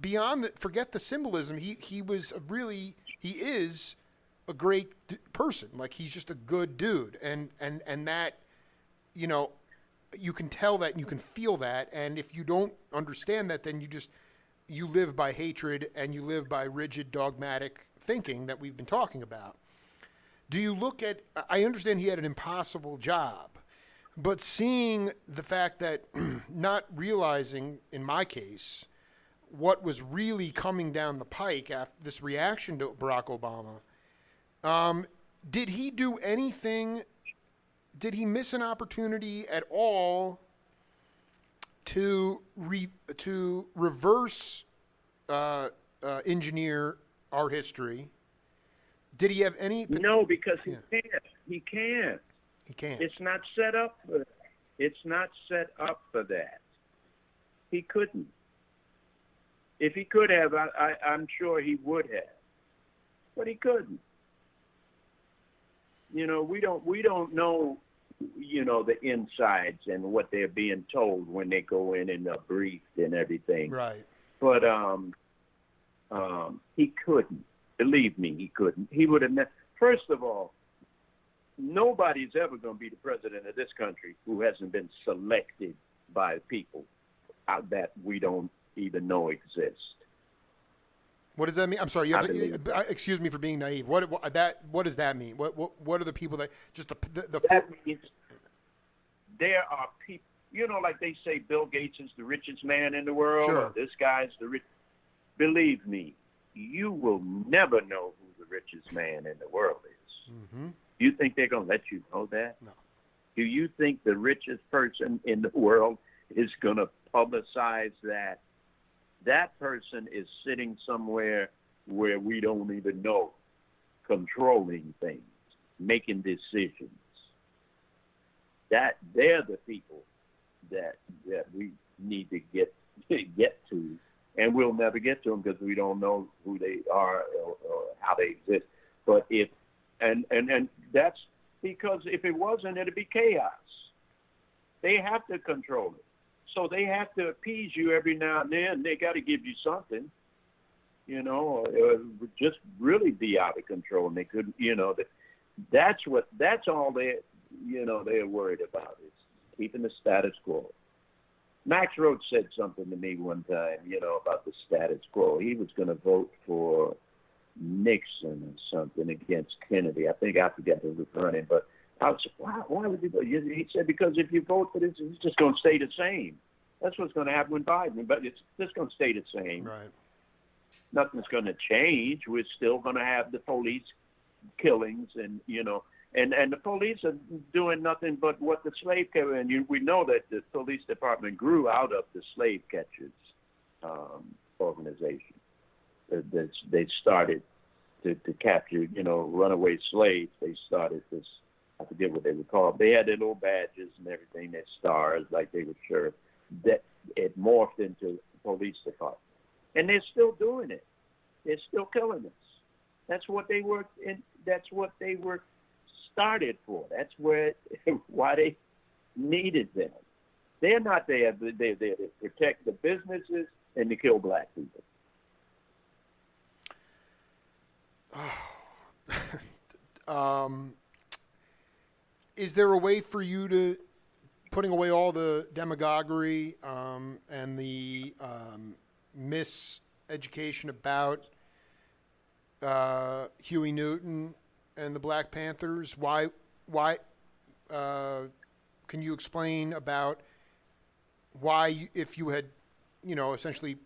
beyond forget the symbolism. He is a great person. Like, he's just a good dude, and that, you know, you can tell that and you can feel that. And if you don't understand that, then you live by hatred, and you live by rigid, dogmatic thinking that we've been talking about. Do you look at, I understand he had an impossible job, but seeing the fact that not realizing, in my case, what was really coming down the pike after this reaction to Barack Obama, did he do anything, did he miss an opportunity at all to reverse engineer our history? Did he have any? No, because he can't. He can't. He can't. It's not set up for that. It's not set up for that. He couldn't. If he could have, I'm sure he would have. But he couldn't. You know, we don't know, you know, the insides and what they're being told when they go in and are briefed and everything. Right. But he couldn't. Believe me, he couldn't. He would have met. First of all, nobody's ever going to be the president of this country who hasn't been selected by people that we don't even know exist. What does that mean? I'm sorry. Excuse me for being naive. What does that mean? What are the people that just That means there are people. You know, like they say, Bill Gates is the richest man in the world. Sure. Or this guy's the rich. Believe me, you will never know who the richest man in the world is. Mm-hmm. You think they're going to let you know that? No. Do you think the richest person in the world is going to publicize that? That person is sitting somewhere where we don't even know, controlling things, making decisions. That they're the people that we need to get to. And we'll never get to them because we don't know who they are or how they exist. But and that's because if it wasn't, it'd be chaos. They have to control it. So they have to appease you every now and then. They got to give you something, you know, or just really be out of control. And they could, you know, that's all they're worried about is keeping the status quo. Max Roach said something to me one time, you know, about the status quo. He was going to vote for Nixon or something against Kennedy. I forget who was running, but I was like, why would you vote? He said, because if you vote for this, it's just going to stay the same. That's what's going to happen with Biden, but it's just going to stay the same. Right. Nothing's going to change. We're still going to have the police killings and, you know, and the police are doing nothing but what the slave catchers, and we know that the police department grew out of the slave catchers organization. They started to capture, you know, runaway slaves. They started this I forget what they were called. They had their little badges and everything, their stars, like they were sheriff. That it morphed into the police department, and they're still doing it. They're still killing us. That's what they were. That's what they were started for. That's why they needed them. They're not there. They're there to protect the businesses and to kill black people. Is there a way for you to, putting away all the demagoguery and the miseducation about Huey Newton and the Black Panthers, why can you explain about why, if you had, essentially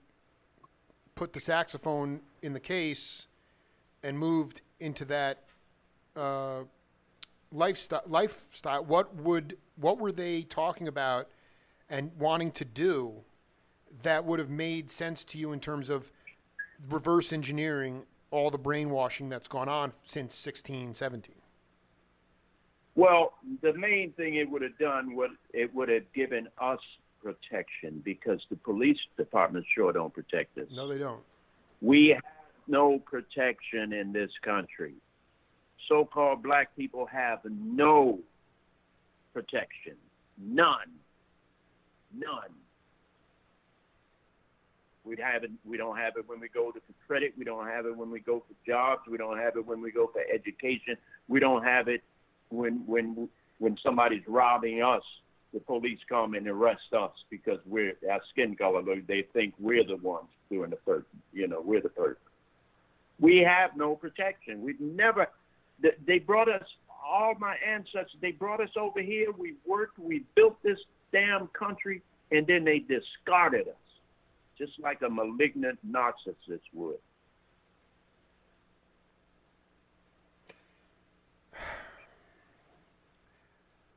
put the saxophone in the case and moved into that lifestyle, what were they talking about and wanting to do that would have made sense to you in terms of reverse engineering all the brainwashing that's gone on since 1617? Well, the main thing it would have done was it would have given us protection, because the police department sure don't protect us. No, they don't. We have no protection in this country. So-called black people have no protection. None. We don't have it when we go for credit. We don't have it when we go for jobs. We don't have it when we go for education. We don't have it when somebody's robbing us. The police come and arrest us because we're our skin color. They think we're the ones doing the person. We're the person. We have no protection. We've never. They brought us. All my ancestors. They brought us over here. We worked. We built this damn country, and then they discarded us, just like a malignant narcissist would.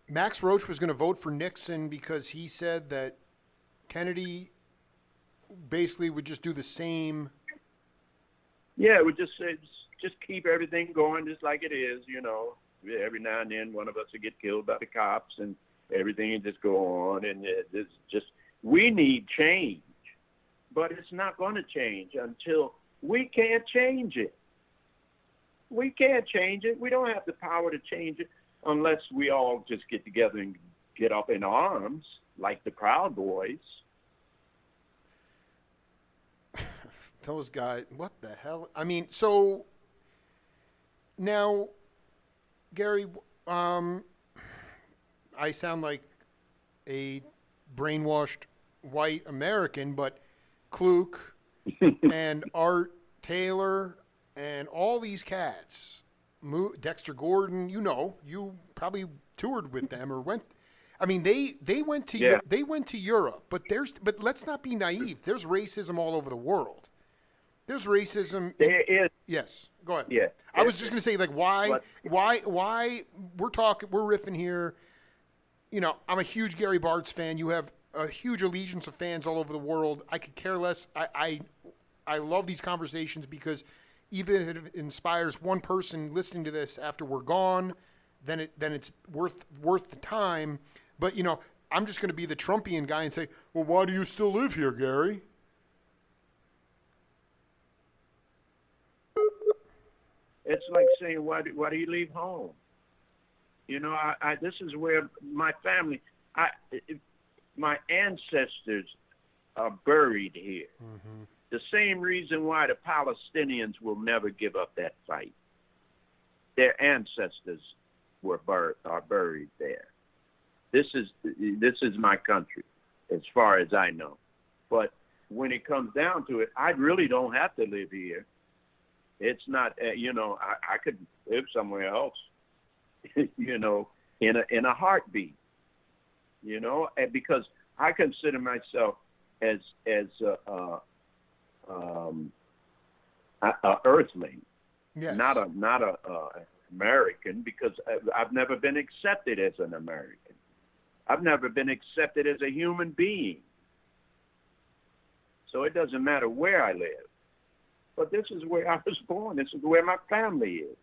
Max Roach was going to vote for Nixon because he said that Kennedy basically would just do the same. Yeah, it would just keep everything going just like it is, Every now and then one of us would get killed by the cops and everything would just go on. And it's just, we need change. But it's not going to change until we can't change it. We can't change it. We don't have the power to change it unless we all just get together and get up in arms like the Proud Boys. Those guys, what the hell? I mean, so now, Gary, I sound like a brainwashed white American, but Kluk and Art Taylor and all these cats, Dexter Gordon, you probably toured with them or went. I mean, they went to they went to Europe, but let's not be naive. There's racism all over the world. There's racism. There is. Yes, go ahead. Yeah. I was just going to say, like, why we're riffing here. I'm a huge Gary Bartz fan. You have a huge allegiance of fans all over the world. I could care less. I love these conversations because even if it inspires one person listening to this after we're gone, then it's worth the time. But I'm just going to be the Trumpian guy and say, well, why do you still live here, Gary? It's like saying, why do you leave home? This is where my family, my ancestors are buried here. Mm-hmm. The same reason why the Palestinians will never give up that fight. Their ancestors are buried there. This is my country, as far as I know. But when it comes down to it, I really don't have to live here. It's not, I could live somewhere else, in a heartbeat, and because I consider myself as a earthling, yes. not a American, because I've never been accepted as an American. I've never been accepted as a human being. So it doesn't matter where I live. But this is where I was born. This is where my family is.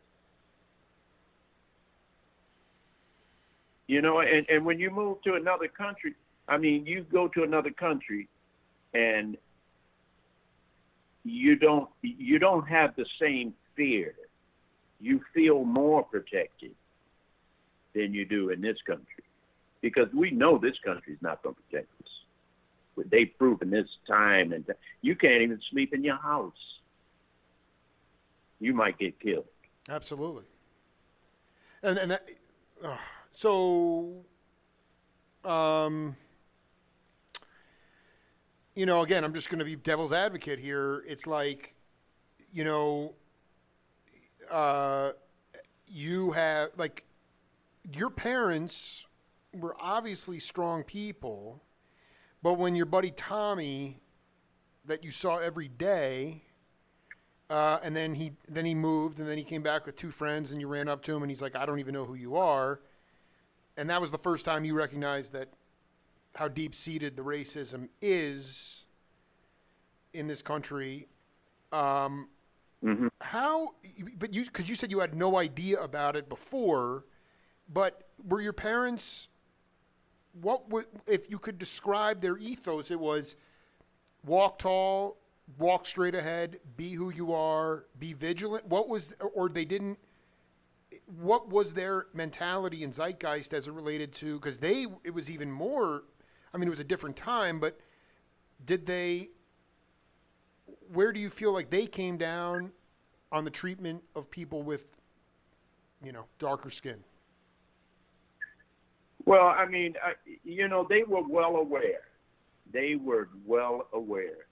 You know, and when you move to another country, I mean, you go to another country and you don't have the same fear. You feel more protected than you do in this country, because we know this country is not going to protect us. But they've proven this time and you can't even sleep in your house. You might get killed. Absolutely. And that, so, you know, again, I'm just going to be devil's advocate here. It's like, you know, you have, like, your parents were obviously strong people, but when your buddy Tommy, that you saw every day, and then he moved, and then he came back with two friends, and you ran up to him, and he's like, "I don't even know who you are," and that was the first time you recognized that how deep-seated the racism is in this country. Mm-hmm. How? But because you said you had no idea about it before, but were your parents? What would, if you could describe their ethos? It was walk tall, walk straight ahead, be who you are, be vigilant. What was, or they didn't? What was their mentality and zeitgeist as it related to? Because it was even more. I mean, it was a different time, but did they? Where do you feel like they came down on the treatment of people with, you know, darker skin? Well, I mean, you know, they were well aware. They were well aware,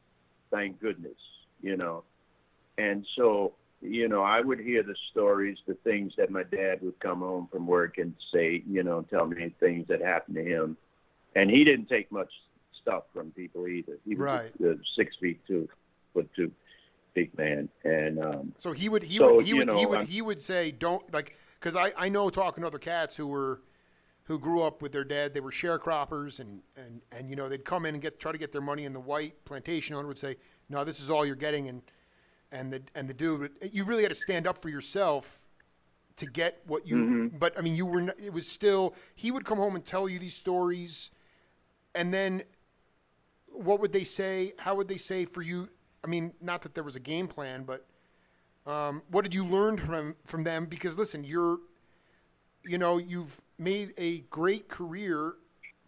thank goodness, you know. And so, you know, I would hear the stories, the things that my dad would come home from work and say, you know, tell me things that happened to him. And he didn't take much stuff from people either. He was Right. 6 feet 2'2", big man. And so he would say, don't, like, because I know, talking to other cats who grew up with their dad, they were sharecroppers, and you know, they'd come in and try to get their money, and the white plantation owner would say, no, this is all you're getting, and the dude, you really had to stand up for yourself to get what you. Mm-hmm. But I mean, it was still, he would come home and tell you these stories, and then what would they say? How would they say for you? I mean, not that there was a game plan, but what did you learn from them? Because listen, you've made a great career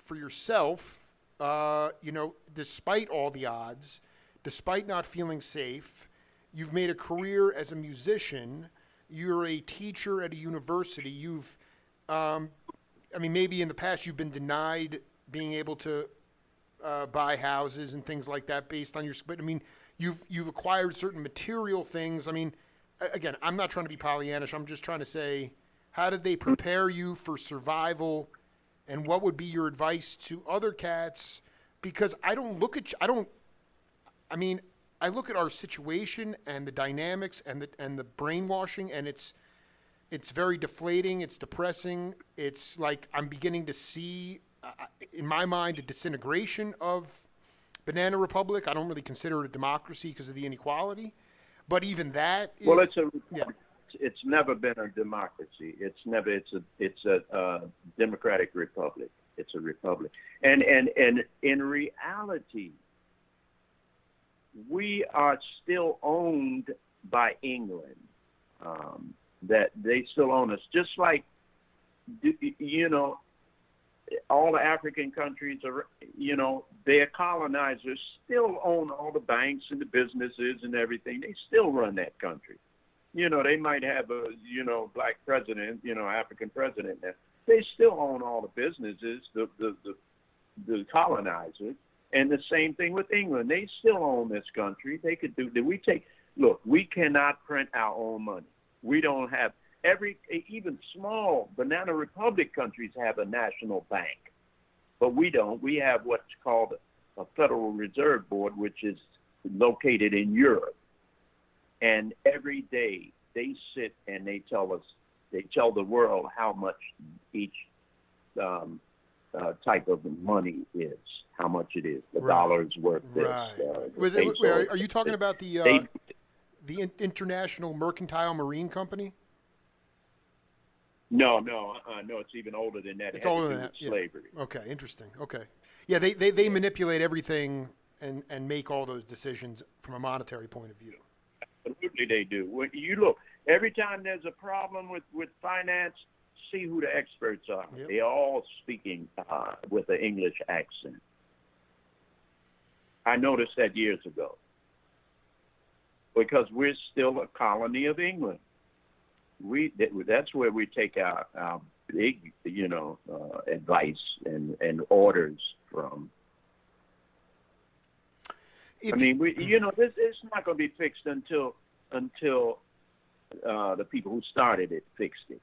for yourself, you know, despite all the odds, despite not feeling safe. You've made a career as a musician. You're a teacher at a university. I mean, maybe in the past you've been denied being able to buy houses and things like that based on but I mean, you've acquired certain material things. I mean, again, I'm not trying to be Pollyannish. I'm just trying to say, how did they prepare you for survival, and what would be your advice to other cats? Because I look at our situation and the dynamics and the brainwashing, and it's very deflating. It's depressing. It's like I'm beginning to see, in my mind, a disintegration of Banana Republic. I don't really consider it a democracy because of the inequality, but even that is, well, yeah. It's never been a democracy. It's a democratic republic. It's a republic. And in reality, we are still owned by England. That they still own us, just like, you know, all the African countries are, you know, their colonizers still own all the banks and the businesses and everything. They still run that country. You know, they might have a, you know, black president, you know, African president. They still own all the businesses, the colonizers. And the same thing with England. They still own this country. They could do, look, we cannot print our own money. We don't have, even small Banana Republic countries have a national bank, but we don't. We have what's called a Federal Reserve Board, which is located in Europe. And every day they sit and they tell the world how much each type of money is, how much it is. The dollar is worth this. Right. Are you talking about the International Mercantile Marine Company? No. It's even older than that. It It's had to older do than with that. Yeah. slavery. Okay. Interesting. Okay. Yeah. They manipulate everything and make all those decisions from a monetary point of view. Absolutely, they do. When you look, every time there's a problem with finance, see who the experts are. Yep. They're all speaking with an English accent. I noticed that years ago because we're still a colony of England. That's where we take our big, advice and orders from. If, This it's not going to be fixed until the people who started it fixed it.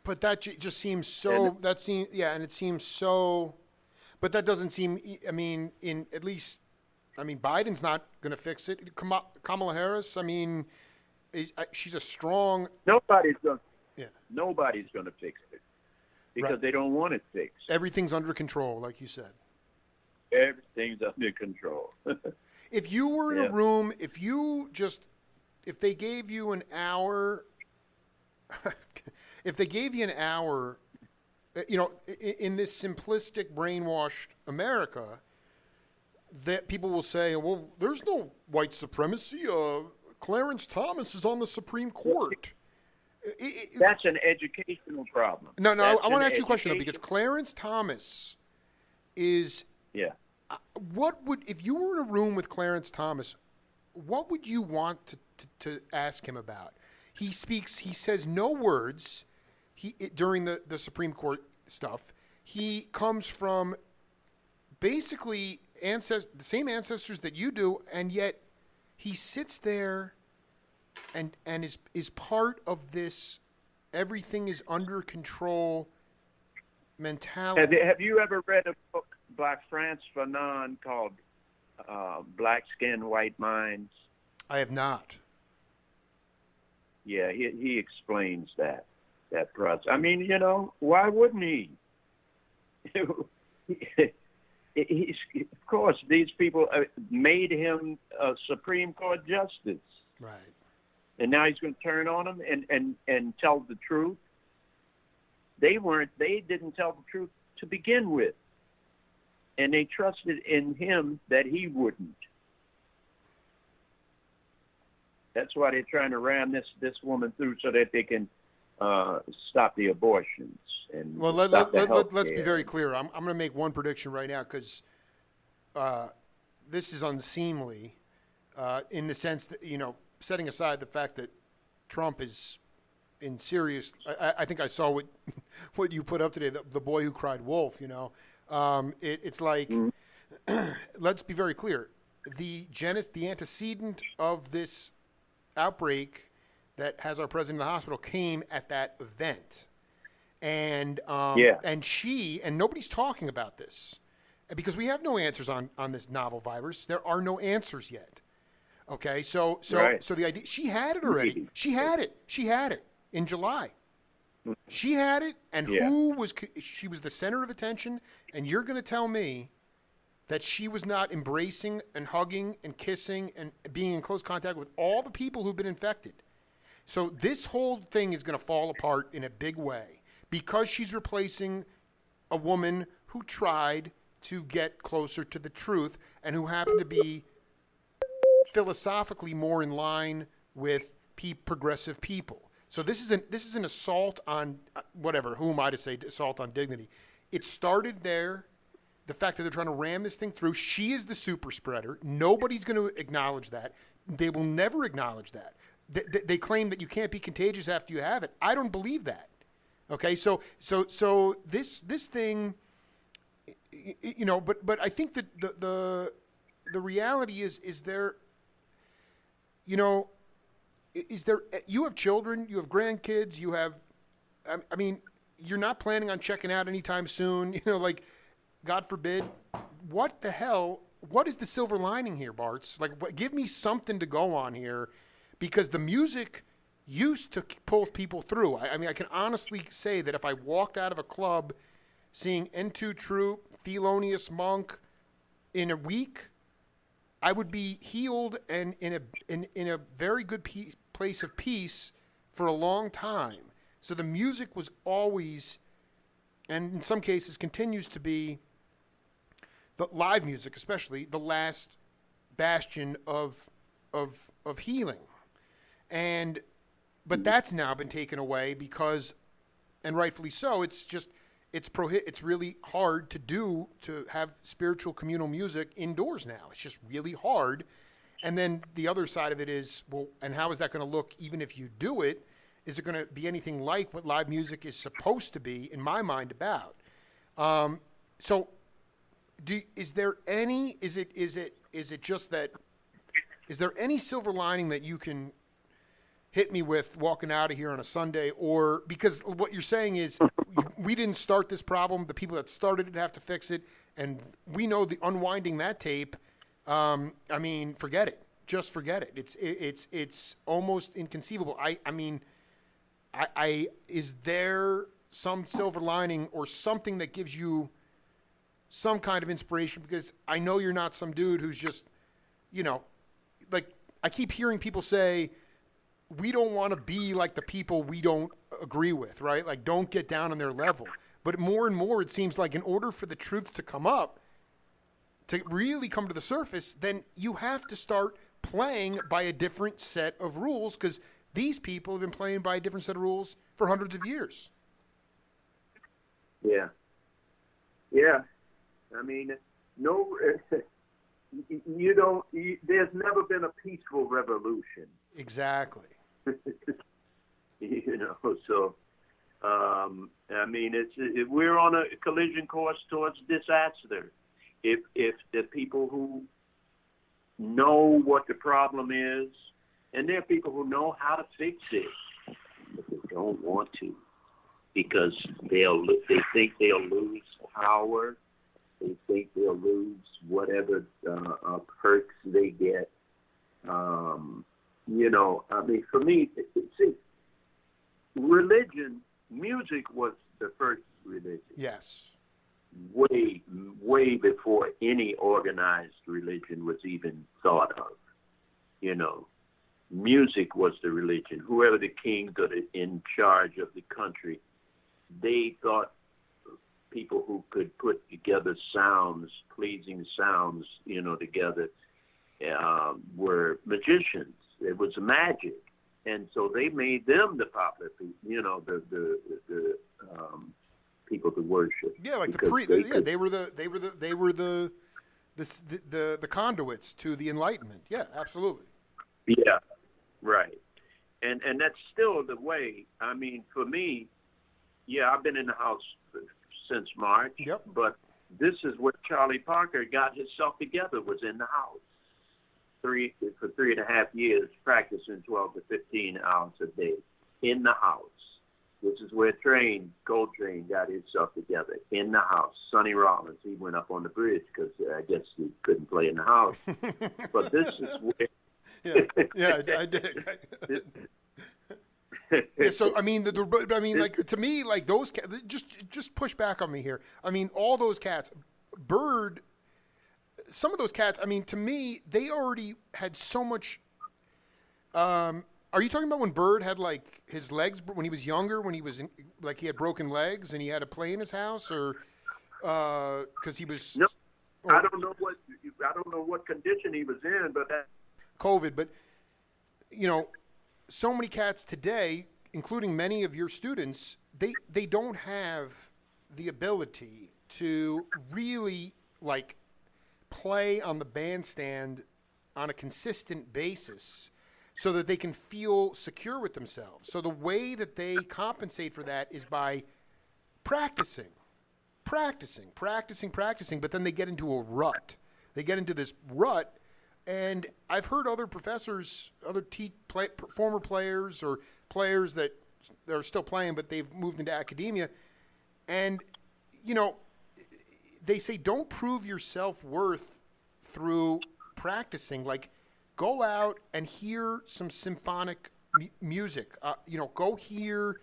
But that just seems so. And it seems so. But that doesn't seem. I mean, Biden's not going to fix it. Kamala Harris. I mean, she's a strong. Nobody's going. Yeah. Nobody's going to fix it because Right. they don't want it fixed. Everything's under control, like you said. Everything's under control. If you were in a room, if they gave you an hour, if they gave you an hour, in this simplistic, brainwashed America, that people will say, well, there's no white supremacy. Clarence Thomas is on the Supreme Court. That's an educational problem. No, I want to ask you a question, though, because Clarence Thomas is... Yeah. What would, if you were in a room with Clarence Thomas, what would you want to ask him about? He says no words during the Supreme Court stuff. He comes from basically the same ancestors that you do, and yet he sits there and is part of this everything is under control mentality. Have you ever read a book by Frantz Fanon called Black Skin, White Minds? I have not. Yeah, he explains that process. I mean, why wouldn't he? Of course, these people made him a Supreme Court justice. Right. And now he's going to turn on them and tell the truth. They didn't tell the truth to begin with. And they trusted in him that he wouldn't. That's why they're trying to ram this woman through so that they can stop the abortions. And let's be very clear. I'm going to make one prediction right now because this is unseemly in the sense that, setting aside the fact that Trump is in serious. I think I saw what you put up today. The boy who cried wolf. It's like, let's be very clear. The antecedent of this outbreak that has our president in the hospital came at that event, and nobody's talking about this because we have no answers on this novel virus. There are no answers yet. Okay, so right. So the idea, she had it already. She had it in July. She had it, and she was the center of attention, and you're going to tell me that she was not embracing and hugging and kissing and being in close contact with all the people who've been infected. So this whole thing is going to fall apart in a big way because she's replacing a woman who tried to get closer to the truth and who happened to be philosophically more in line with progressive people. So this is an assault on whatever. Who am I to say assault on dignity? It started there. The fact that they're trying to ram this thing through. She is the super spreader. Nobody's going to acknowledge that. They will never acknowledge that. They claim that you can't be contagious after you have it. I don't believe that. Okay, so this thing, but I think that the reality is there. Is there? You have children. You have grandkids. You have. I mean, you're not planning on checking out anytime soon. God forbid. What the hell? What is the silver lining here, Bartz? Give me something to go on here, because the music used to pull people through. I mean, I can honestly say that if I walked out of a club seeing N2 Troop, Thelonious Monk in a week, I would be healed and in a very good place of peace for a long time. So the music was always, and in some cases continues to be, the live music especially, the last bastion of healing. And but that's now been taken away because, and rightfully so, it's really hard to have spiritual communal music indoors now. It's just really hard. And then the other side of it is, well, and how is that going to look even if you do it? Is it going to be anything like what live music is supposed to be, in my mind, about? So, is there any silver lining that you can hit me with walking out of here on a Sunday? Or, because what you're saying is we didn't start this problem, the people that started it have to fix it, and we know the unwinding that tape, I mean, forget it. Just forget it. It's almost inconceivable. Is there some silver lining or something that gives you some kind of inspiration? Because I know you're not some dude who's just, like, I keep hearing people say, we don't want to be like the people we don't agree with, right? Like, don't get down on their level. But more and more, it seems like in order for the truth to come up, to really come to the surface, then you have to start playing by a different set of rules, because these people have been playing by a different set of rules for hundreds of years. Yeah. Yeah. I mean, no, there's never been a peaceful revolution. Exactly. So, I mean, we're on a collision course towards disaster. If the people who know what the problem is, and there are people who know how to fix it, but they don't want to, because they think they'll lose power, they think they'll lose whatever perks they get. I mean, for me, see, religion, music was the first religion. Yes. Way before any organized religion was even thought of. Music was the religion. Whoever the king got in charge of the country, they thought people who could put together sounds, pleasing sounds, together, were magicians. It was magic. And so they made them the popular people, the people to worship. Yeah, like they were the conduits to the Enlightenment. Yeah, absolutely. Yeah, right. And that's still the way. I mean, for me, yeah, I've been in the house since March. Yep. But this is where Charlie Parker got himself together, was in the house. For 3.5 years, practicing 12 to 15 hours a day in the house. This is where Coltrane got himself together, in the house. Sonny Rollins, he went up on the bridge because I guess he couldn't play in the house. But this is where... I did. Yeah, so I mean, like, to me, like, those cats, just push back on me here. I mean, all those cats, Bird, some of those cats, I mean, to me, they already had so much. Are you talking about when Bird had, like, his legs, when he was younger, when he was like, he had broken legs and he had to play in his house, or because he was? No, I don't know what condition he was in, but that COVID. But so many cats today, including many of your students, they don't have the ability to really, like, play on the bandstand on a consistent basis so that they can feel secure with themselves. So the way that they compensate for that is by practicing, but then they get into a rut. They get into this rut, and I've heard other professors, former players or players that are still playing but they've moved into academia, and they say, don't prove your self-worth through practicing. Like, go out and hear some symphonic music. Go hear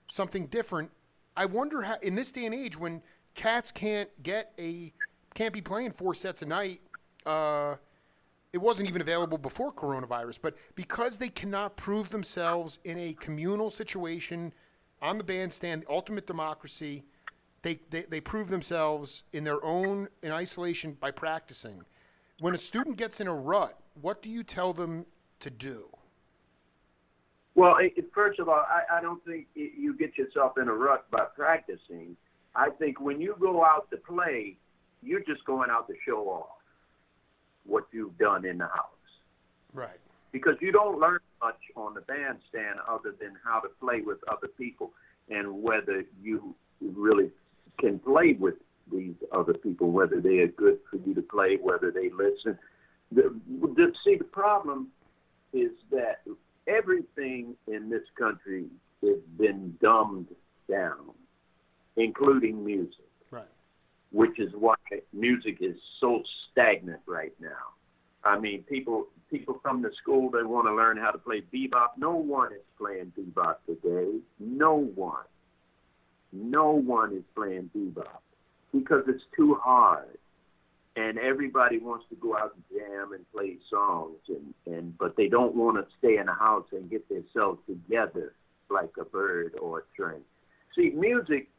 something different. I wonder how, in this day and age, when cats can't be playing 4 sets a night, it wasn't even available before coronavirus, but because they cannot prove themselves in a communal situation on the bandstand, the ultimate democracy. They prove themselves in their own, in isolation by practicing. When a student gets in a rut, what do you tell them to do? Well, first of all, I don't think you get yourself in a rut by practicing. I think when you go out to play, you're just going out to show off what you've done in the house. Right. Because you don't learn much on the bandstand other than how to play with other people and whether you really can play with these other people, whether they are good for you to play, whether they listen. See, the problem is that everything in this country has been dumbed down, including music. Right. Which is why music is so stagnant right now. I mean, people come to school, they want to learn how to play bebop. No one is playing bebop today. No one. No one is playing bebop because it's too hard. And everybody wants to go out and jam and play songs, but they don't want to stay in the house and get themselves together like a bird or a train. See, music,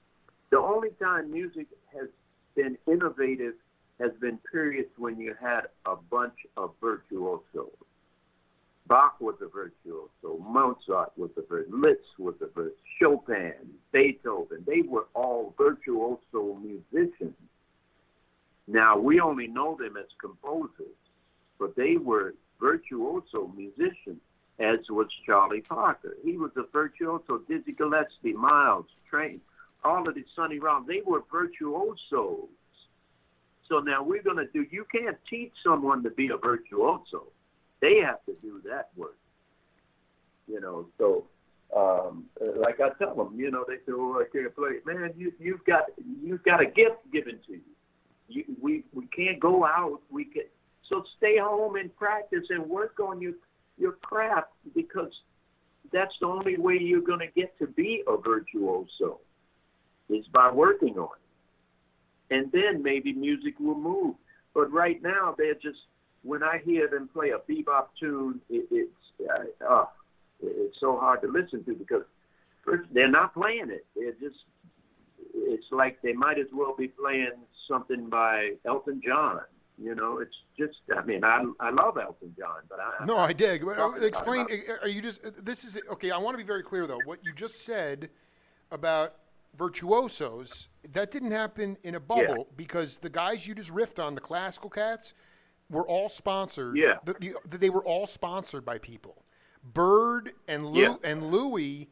the only time music has been innovative has been periods when you had a bunch of virtuosos. Bach was a virtuoso, Mozart was a virtuoso, Liszt was a virtuoso, Chopin, Beethoven, they were all virtuoso musicians. Now, we only know them as composers, but they were virtuoso musicians, as was Charlie Parker. He was a virtuoso, Dizzy Gillespie, Miles, Train, all of the Sonny Rollins, they were virtuosos. So now we're going to do, you can't teach someone to be a virtuoso. They have to do that work. So like I tell them, they say, oh, I can't play. Man, you've got a gift given to you. We can't go out. So stay home and practice and work on your craft because that's the only way you're going to get to be a virtuoso is by working on it. And then maybe music will move. But right now, they're just, when I hear them play a bebop tune, it's so hard to listen to because first, they're not playing it. It's like they might as well be playing something by Elton John. It's just, I love Elton John, but I dig. But explain, are you just, this is, okay, I want to be very clear though. What you just said about virtuosos, that didn't happen in a bubble because the guys you just riffed on, the classical cats, were all sponsored. Yeah. They were all sponsored by people. Bird and Louie,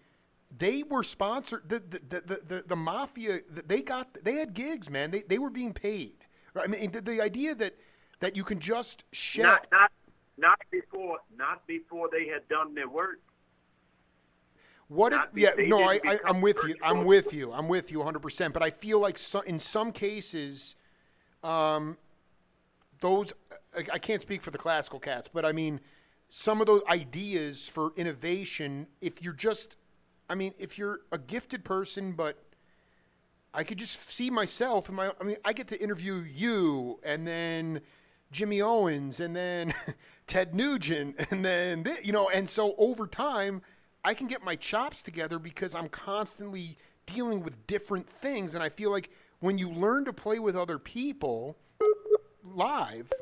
they were sponsored. The mafia, they had gigs, man. They were being paid. Right? I mean, the idea that you can just shout. Not before they had done their work. What if? I'm with you. I'm with you 100%. But I feel like in some cases, those, I can't speak for the classical cats, but I mean, some of those ideas for innovation, if you're a gifted person, but I could just see myself I get to interview you and then Jimmy Owens and then Ted Nugent and then, and so over time, I can get my chops together because I'm constantly dealing with different things. And I feel like when you learn to play with other people live,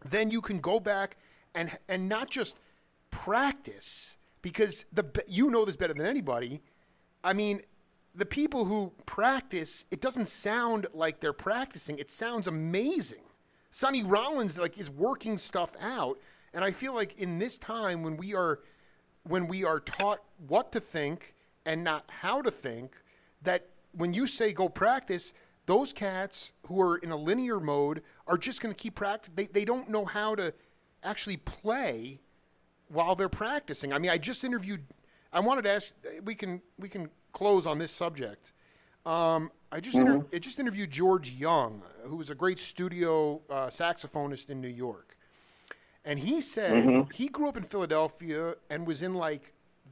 then you can go back and not just practice because you know this better than anybody. I mean, the people who practice, it doesn't sound like they're practicing. It sounds amazing. Sonny Rollins is working stuff out. And I feel like in this time when we are taught what to think and not how to think, that when you say go practice, those cats who are in a linear mode are just going to keep practicing. They don't know how to actually play while they're practicing. I mean, I just interviewed, I wanted to ask, we can close on this subject. I just interviewed George Young, who was a great studio saxophonist in New York. And he said he grew up in Philadelphia and was in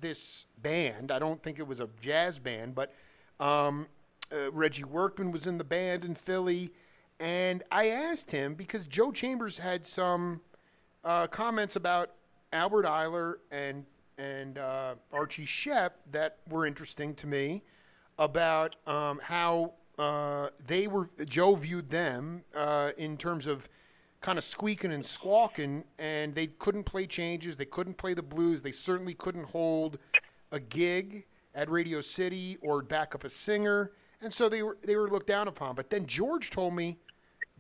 this band. I don't think it was a jazz band, but Reggie Workman was in the band in Philly. And I asked him, because Joe Chambers had some comments about Albert Eiler and and Archie Shepp that were interesting to me about how Joe viewed them in terms of kind of squeaking and squawking, and they couldn't play changes. They couldn't play the blues. They certainly couldn't hold a gig at Radio City or back up a singer, and so they were looked down upon. But then George told me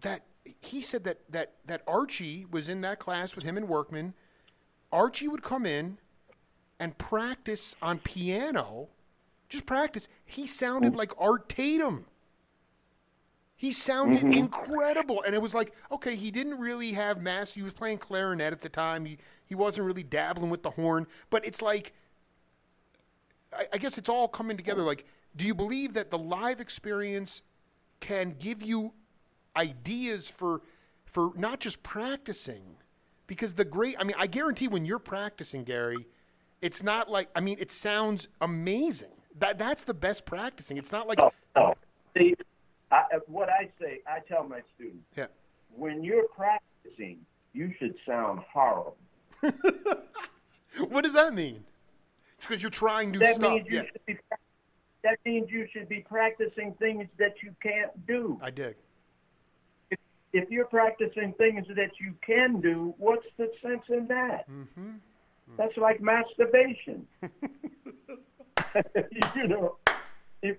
that he said that Archie was in that class with him and Workman. Archie would come in and practice on piano, just practice. He sounded like Art Tatum. He sounded incredible. And it was like, okay, he didn't really have he was playing clarinet at the time. He wasn't really dabbling with the horn. But it's like, I guess it's all coming together. Like, do you believe that the live experience can give you ideas for not just practicing? Because I guarantee when you're practicing, Gary, it's not like, it sounds amazing. That's the best practicing. It's not like... No. See, what I say, I tell my students, when you're practicing, you should sound horrible. What does that mean? It's because you're trying new stuff. That means you should be practicing things that you can't do. I dig. If you're practicing things that you can do, what's the sense in that? Mm-hmm. That's like masturbation. If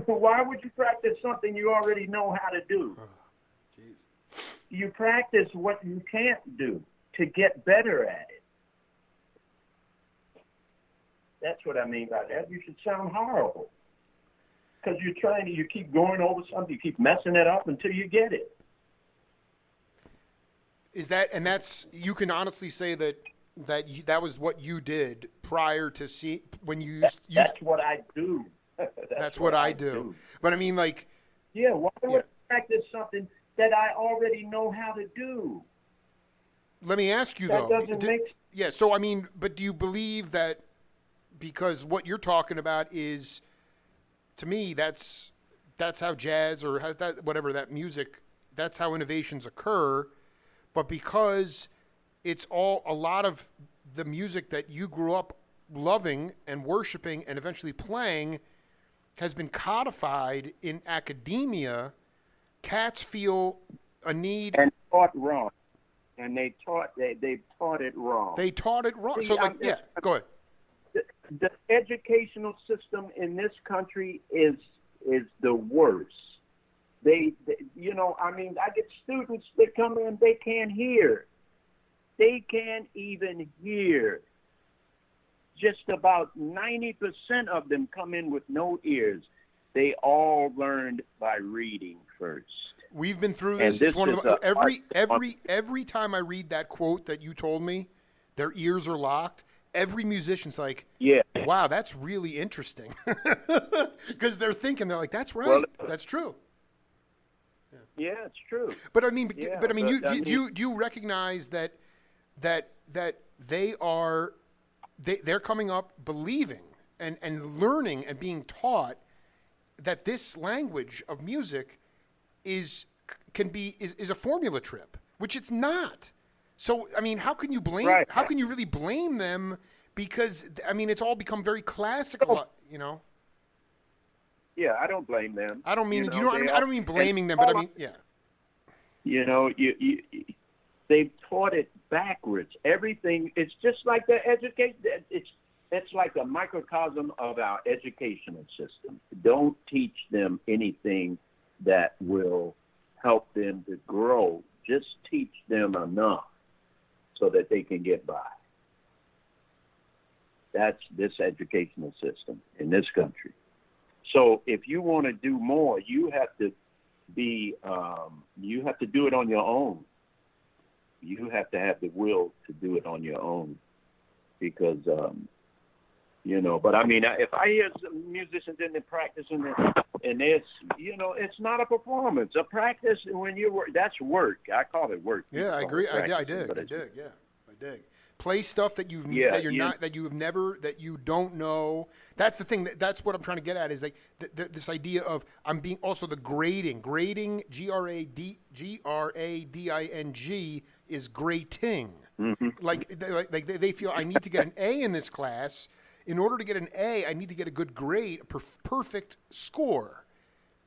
why would you practice something you already know how to do? Oh, you practice what you can't do to get better at it. That's what I mean by that. You should sound horrible because you keep going over something, you keep messing it up until you get it. You can honestly say that was what you did prior to that's what I do. That's what I do. But why would I practice something that I already know how to do? Let me ask you that though. Doesn't make... So but do you believe that because what you're talking about is, to me, that's how jazz or that music, that's how innovations occur, but because it's a lot of the music that you grew up loving and worshiping and eventually playing has been codified in academia, cats feel a need and taught wrong, and they've taught it wrong. They taught it wrong. See, go ahead. The educational system in this country is the worst. I get students that come in, they can't hear. They can't even hear. Just about 90% of them come in with no ears. They all learned by reading first. We've been through this. It's one of the, every time I read that quote that you told me, their ears are locked. Every musician's like, wow, that's really interesting. Because they're like, that's right. Well, that's true. Yeah, it's true. But do you recognize that they're coming up believing and learning and being taught that this language of music is a formula trip, which it's not. So, how can you blame? Right. How can you really blame them? Because it's all become very classical, Yeah, I don't blame them. I don't mean I don't mean blaming them, but they've taught it backwards. Everything. It's just like the education. It's like a microcosm of our educational system. Don't teach them anything that will help them to grow. Just teach them enough so that they can get by. That's this educational system in this country. So if you want to do more, you have to do it on your own. You have to have the will to do it on your own, because But if I hear some musicians in there practicing, and it's not a performance. A practice when you work, that's work. I call it work. Yeah, I agree. I dig. dig. Play stuff that you don't know. That's the thing. That's what I'm trying to get at is like this idea of I'm being also the grading, grading is grating. Mm-hmm. Like they feel I need to get an A in this class. In order to get an A, I need to get a good grade, a perfect score.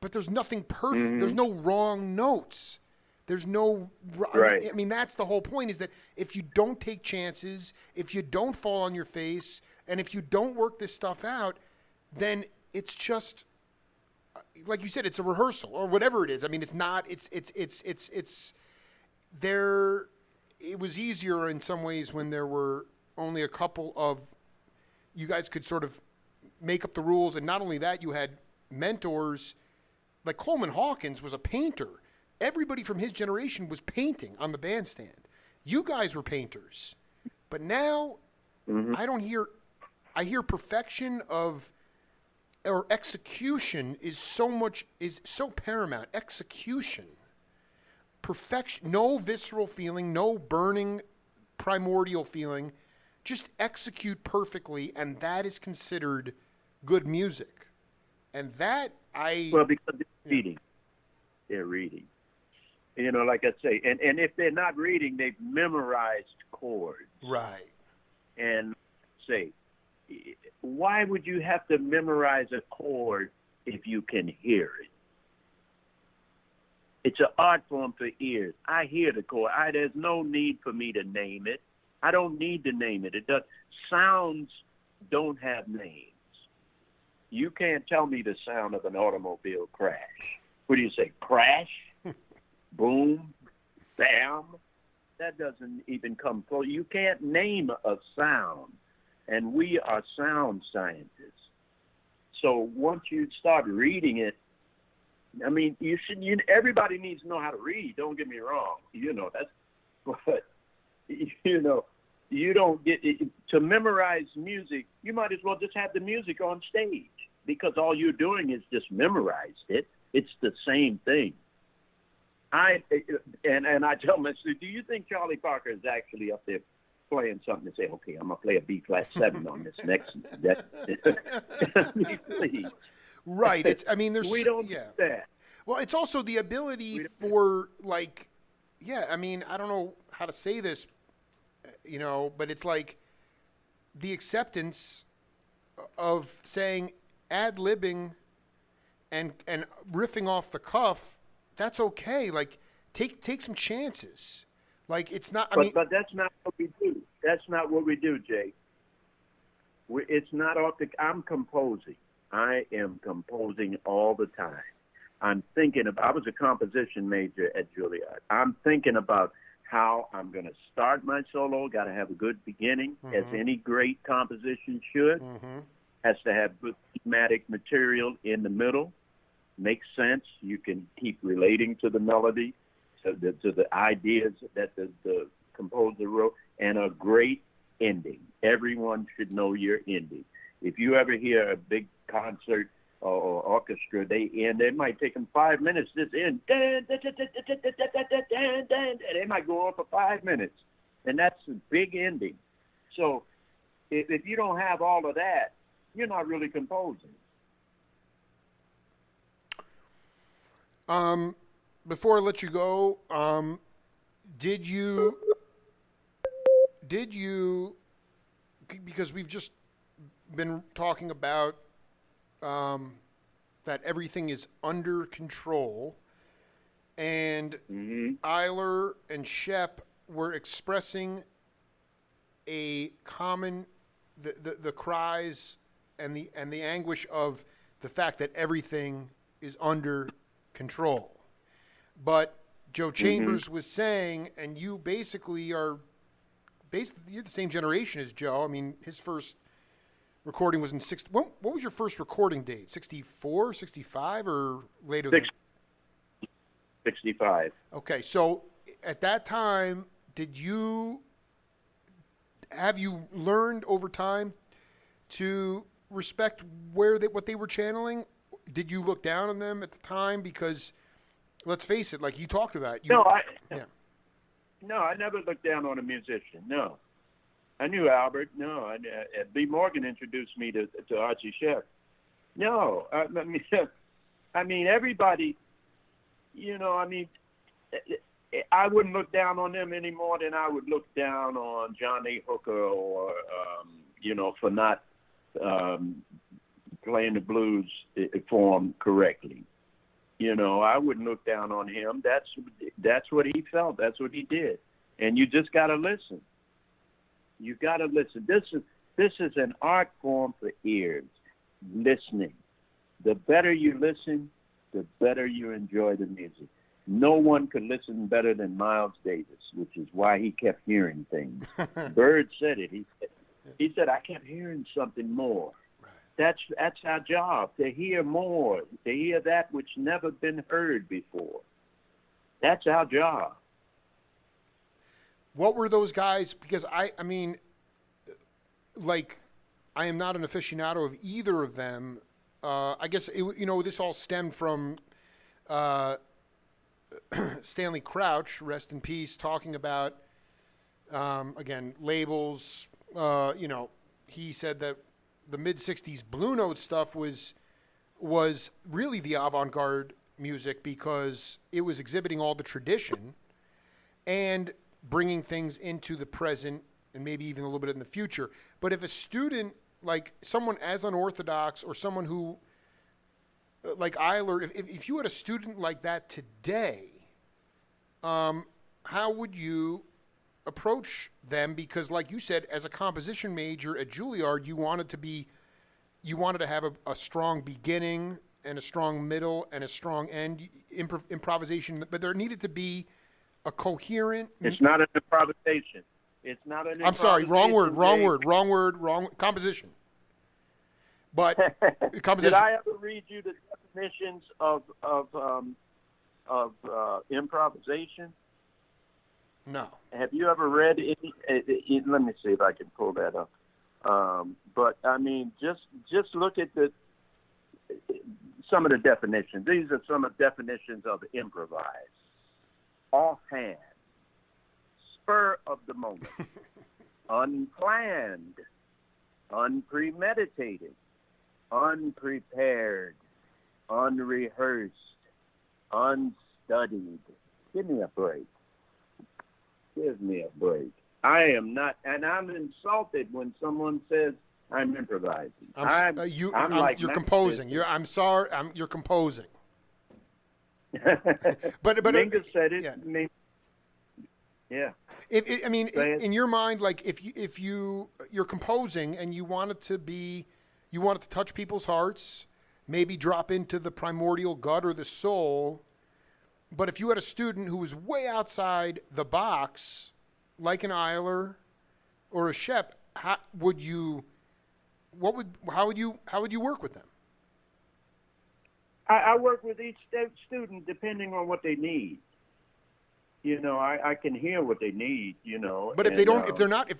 But there's nothing perfect. Mm-hmm. There's no wrong notes. There's no. Right. I mean, that's the whole point. Is that if you don't take chances, if you don't fall on your face, and if you don't work this stuff out, then it's just like you said. It's a rehearsal or whatever it is. I mean, it's not. It's there. It was easier in some ways when there were only a couple of. You guys could sort of make up the rules, and not only that, you had mentors. Like Coleman Hawkins was a painter. Everybody from his generation was painting on the bandstand. You guys were painters. But now I hear perfection or execution is so paramount. Execution. Perfection, no visceral feeling, no burning primordial feeling. Just execute perfectly, and that is considered good music. And that Well, because they're reading. They're reading. You know, like I say, and if they're not reading, they've memorized chords. Right. And say, why would you have to memorize a chord if you can hear it? It's an art form for ears. I hear the chord. There's no need for me to name it. I don't need to name it. It does. Sounds don't have names. You can't tell me the sound of an automobile crash. What do you say? Crash? Boom? Bam? That doesn't even come close. You can't name a sound. And we are sound scientists. So once you start reading it, I mean, everybody needs to know how to read. Don't get me wrong. But you don't get it. To memorize music, you might as well just have the music on stage because all you're doing is just memorized it. It's the same thing. I tell them, do you think Charlie Parker is actually up there playing something and say, okay, I'm going to play a B flat 7 on this next. Please. Right. We don't do that. Well, it's also the ability for I mean, I don't know how to say this, but it's like the acceptance of saying ad-libbing and riffing off the cuff. That's okay. Like, take some chances. Like, it's not. But that's not what we do. That's not what we do, Jay. It's not off the. I'm composing. I am composing all the time. I'm thinking about. I was a composition major at Juilliard. I'm thinking about how I'm going to start my solo. Got to have a good beginning, as any great composition should. Has to have good thematic material in the middle. Makes sense. You can keep relating to the melody, to the ideas that the composer wrote, and a great ending. Everyone should know your ending. If you ever hear a big concert or orchestra, it might take them 5 minutes. This end, and they might go on for 5 minutes, and that's a big ending. So if you don't have all of that, you're not really composing. Before I let you go, did you, because we've just been talking about that everything is under control, and Eiler and Shep were expressing a common, the cries and the anguish of the fact that everything is under control. But Joe Chambers was saying, and you basically you're the same generation as Joe. I mean, his first recording was in what was your first recording date? 64, 65, or later? 65. Okay, so at that time, have you learned over time to respect what they were channeling? Did you look down on them at the time? Because let's face it, like you talked about. No, I never looked down on a musician. No, I knew Albert. No, B. Morgan introduced me to Archie Shepp. No, I mean everybody. I wouldn't look down on them any more than I would look down on John A. Hooker or for not playing the blues form correctly. I wouldn't look down on him. That's what he felt. That's what he did. And you just got to listen. You got to listen. This is an art form for ears. Listening. The better you listen, the better you enjoy the music. No one could listen better than Miles Davis, which is why he kept hearing things. Bird said it. He said, I kept hearing something more. Right. That's our job, to hear more, to hear that which never been heard before. That's our job. What were those guys? Because I mean, like, I am not an aficionado of either of them. I guess, this all stemmed from Stanley Crouch, rest in peace, talking about, again, labels. He said that the mid-'60s Blue Note stuff was really the avant-garde music because it was exhibiting all the tradition and bringing things into the present and maybe even a little bit in the future. But if a student, like someone as unorthodox or someone who, like Eiler, if you had a student like that today, how would you approach them? Because like you said, as a composition major at Juilliard, you wanted to have a strong beginning and a strong middle and a strong end, improvisation, but there needed to be a coherent. It's not an improvisation. It's not an improvisation. I'm sorry, wrong composition. But composition. Did I ever read you the definitions of improvisation? No. Have you ever read any? Let me see if I can pull that up. But I mean, just look at some of the definitions. These are some of the definitions of improvise. Offhand, spur of the moment, unplanned, unpremeditated, unprepared, unrehearsed, unstudied. Give me a break. Give me a break. I am not, and I'm insulted when someone says I'm improvising. You're composing. You're composing. but Mingus said it. Yeah. In your mind, like if you're composing and you want it to touch people's hearts, maybe drop into the primordial gut or the soul. But if you had a student who was way outside the box, like an Eiler or a Shepp, how would you work with them? I work with each student depending on what they need. I can hear what they need. But if they're not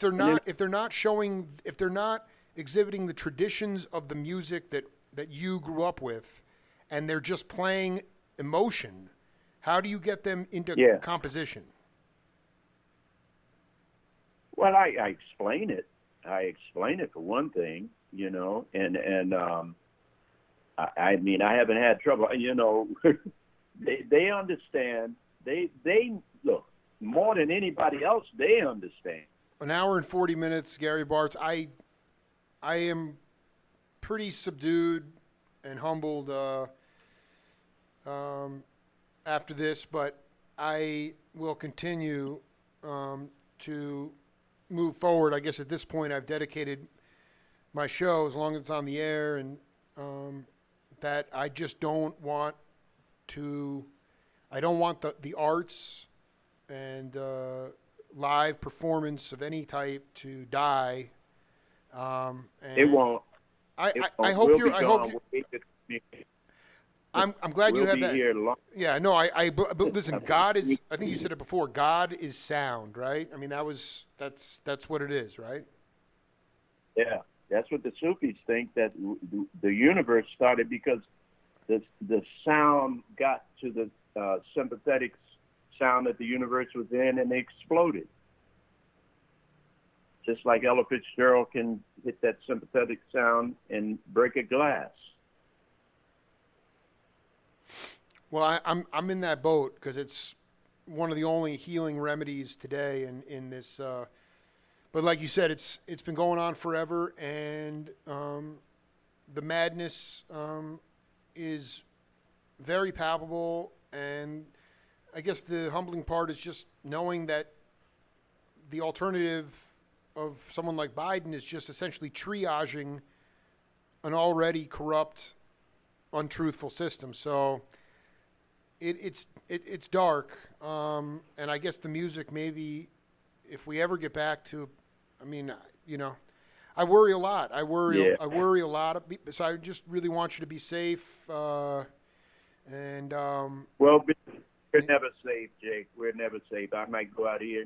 exhibiting the traditions of the music that you grew up with, and they're just playing emotion, how do you get them into composition? Well, I explain it. I explain it for one thing, and I mean, I haven't had trouble. They understand. They look more than anybody else. They understand. An hour and 40 minutes, Gary Bartz. I am pretty subdued and humbled after this, but I will continue to move forward. I guess at this point I've dedicated my show, as long as it's on the air, and that I just don't want the arts and live performance of any type to die. And it won't. I hope I'm glad you have that. Yeah, no, but listen, God is, I think you said it before, God is sound, right? I mean, that's what it is, right? Yeah, that's what the Sufis think, that the universe started because the sound got to the sympathetic sound that the universe was in, and they exploded. just like Ella Fitzgerald can hit that sympathetic sound and break a glass. Well, I'm in that boat because it's one of the only healing remedies today in this. But like you said, it's been going on forever, and the madness is very palpable. And I guess the humbling part is just knowing that the alternative of someone like Biden is just essentially triaging an already corrupt, untruthful system. So it's dark, and I guess the music, maybe if we ever get back to, I mean, I worry a lot. I worry a lot. So I just really want you to be safe. Well, we're never safe, Jake. We're never safe. I might go out here,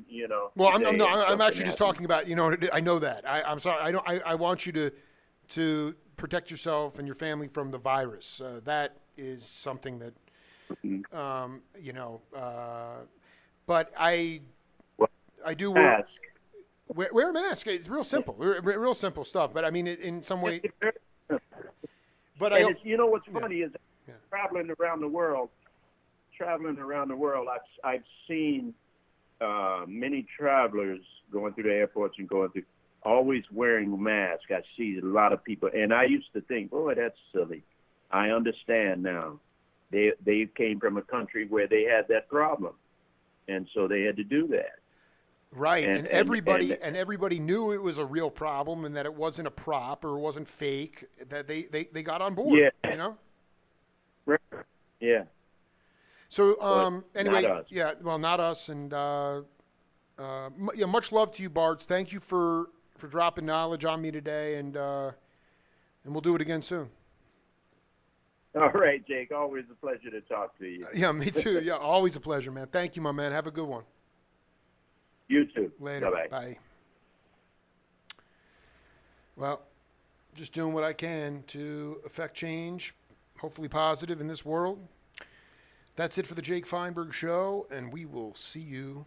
Well, I'm actually just talking about, I know that. I'm sorry. I want you to protect yourself and your family from the virus. That is something that, but I do ask. wear a mask. It's real simple, real simple stuff. But I mean, in some way. But what's funny is traveling around the world. I've seen many travelers going through the airports and always wearing masks. I see a lot of people, and I used to think, boy, that's silly. I understand now. They came from a country where they had that problem, and so they had to do that. Right, and everybody knew it was a real problem, and that it wasn't a prop or it wasn't fake. That they got on board. Yeah. Yeah. So anyway, not us. Not us, and much love to you, Bartz. Thank you for dropping knowledge on me today, and we'll do it again soon. All right, Jake. Always a pleasure to talk to you. Yeah, me too. Yeah, always a pleasure, man. Thank you, my man. Have a good one. You too. Later. Bye-bye. Bye. Well, just doing what I can to affect change, hopefully positive in this world. That's it for the Jake Feinberg Show, and we will see you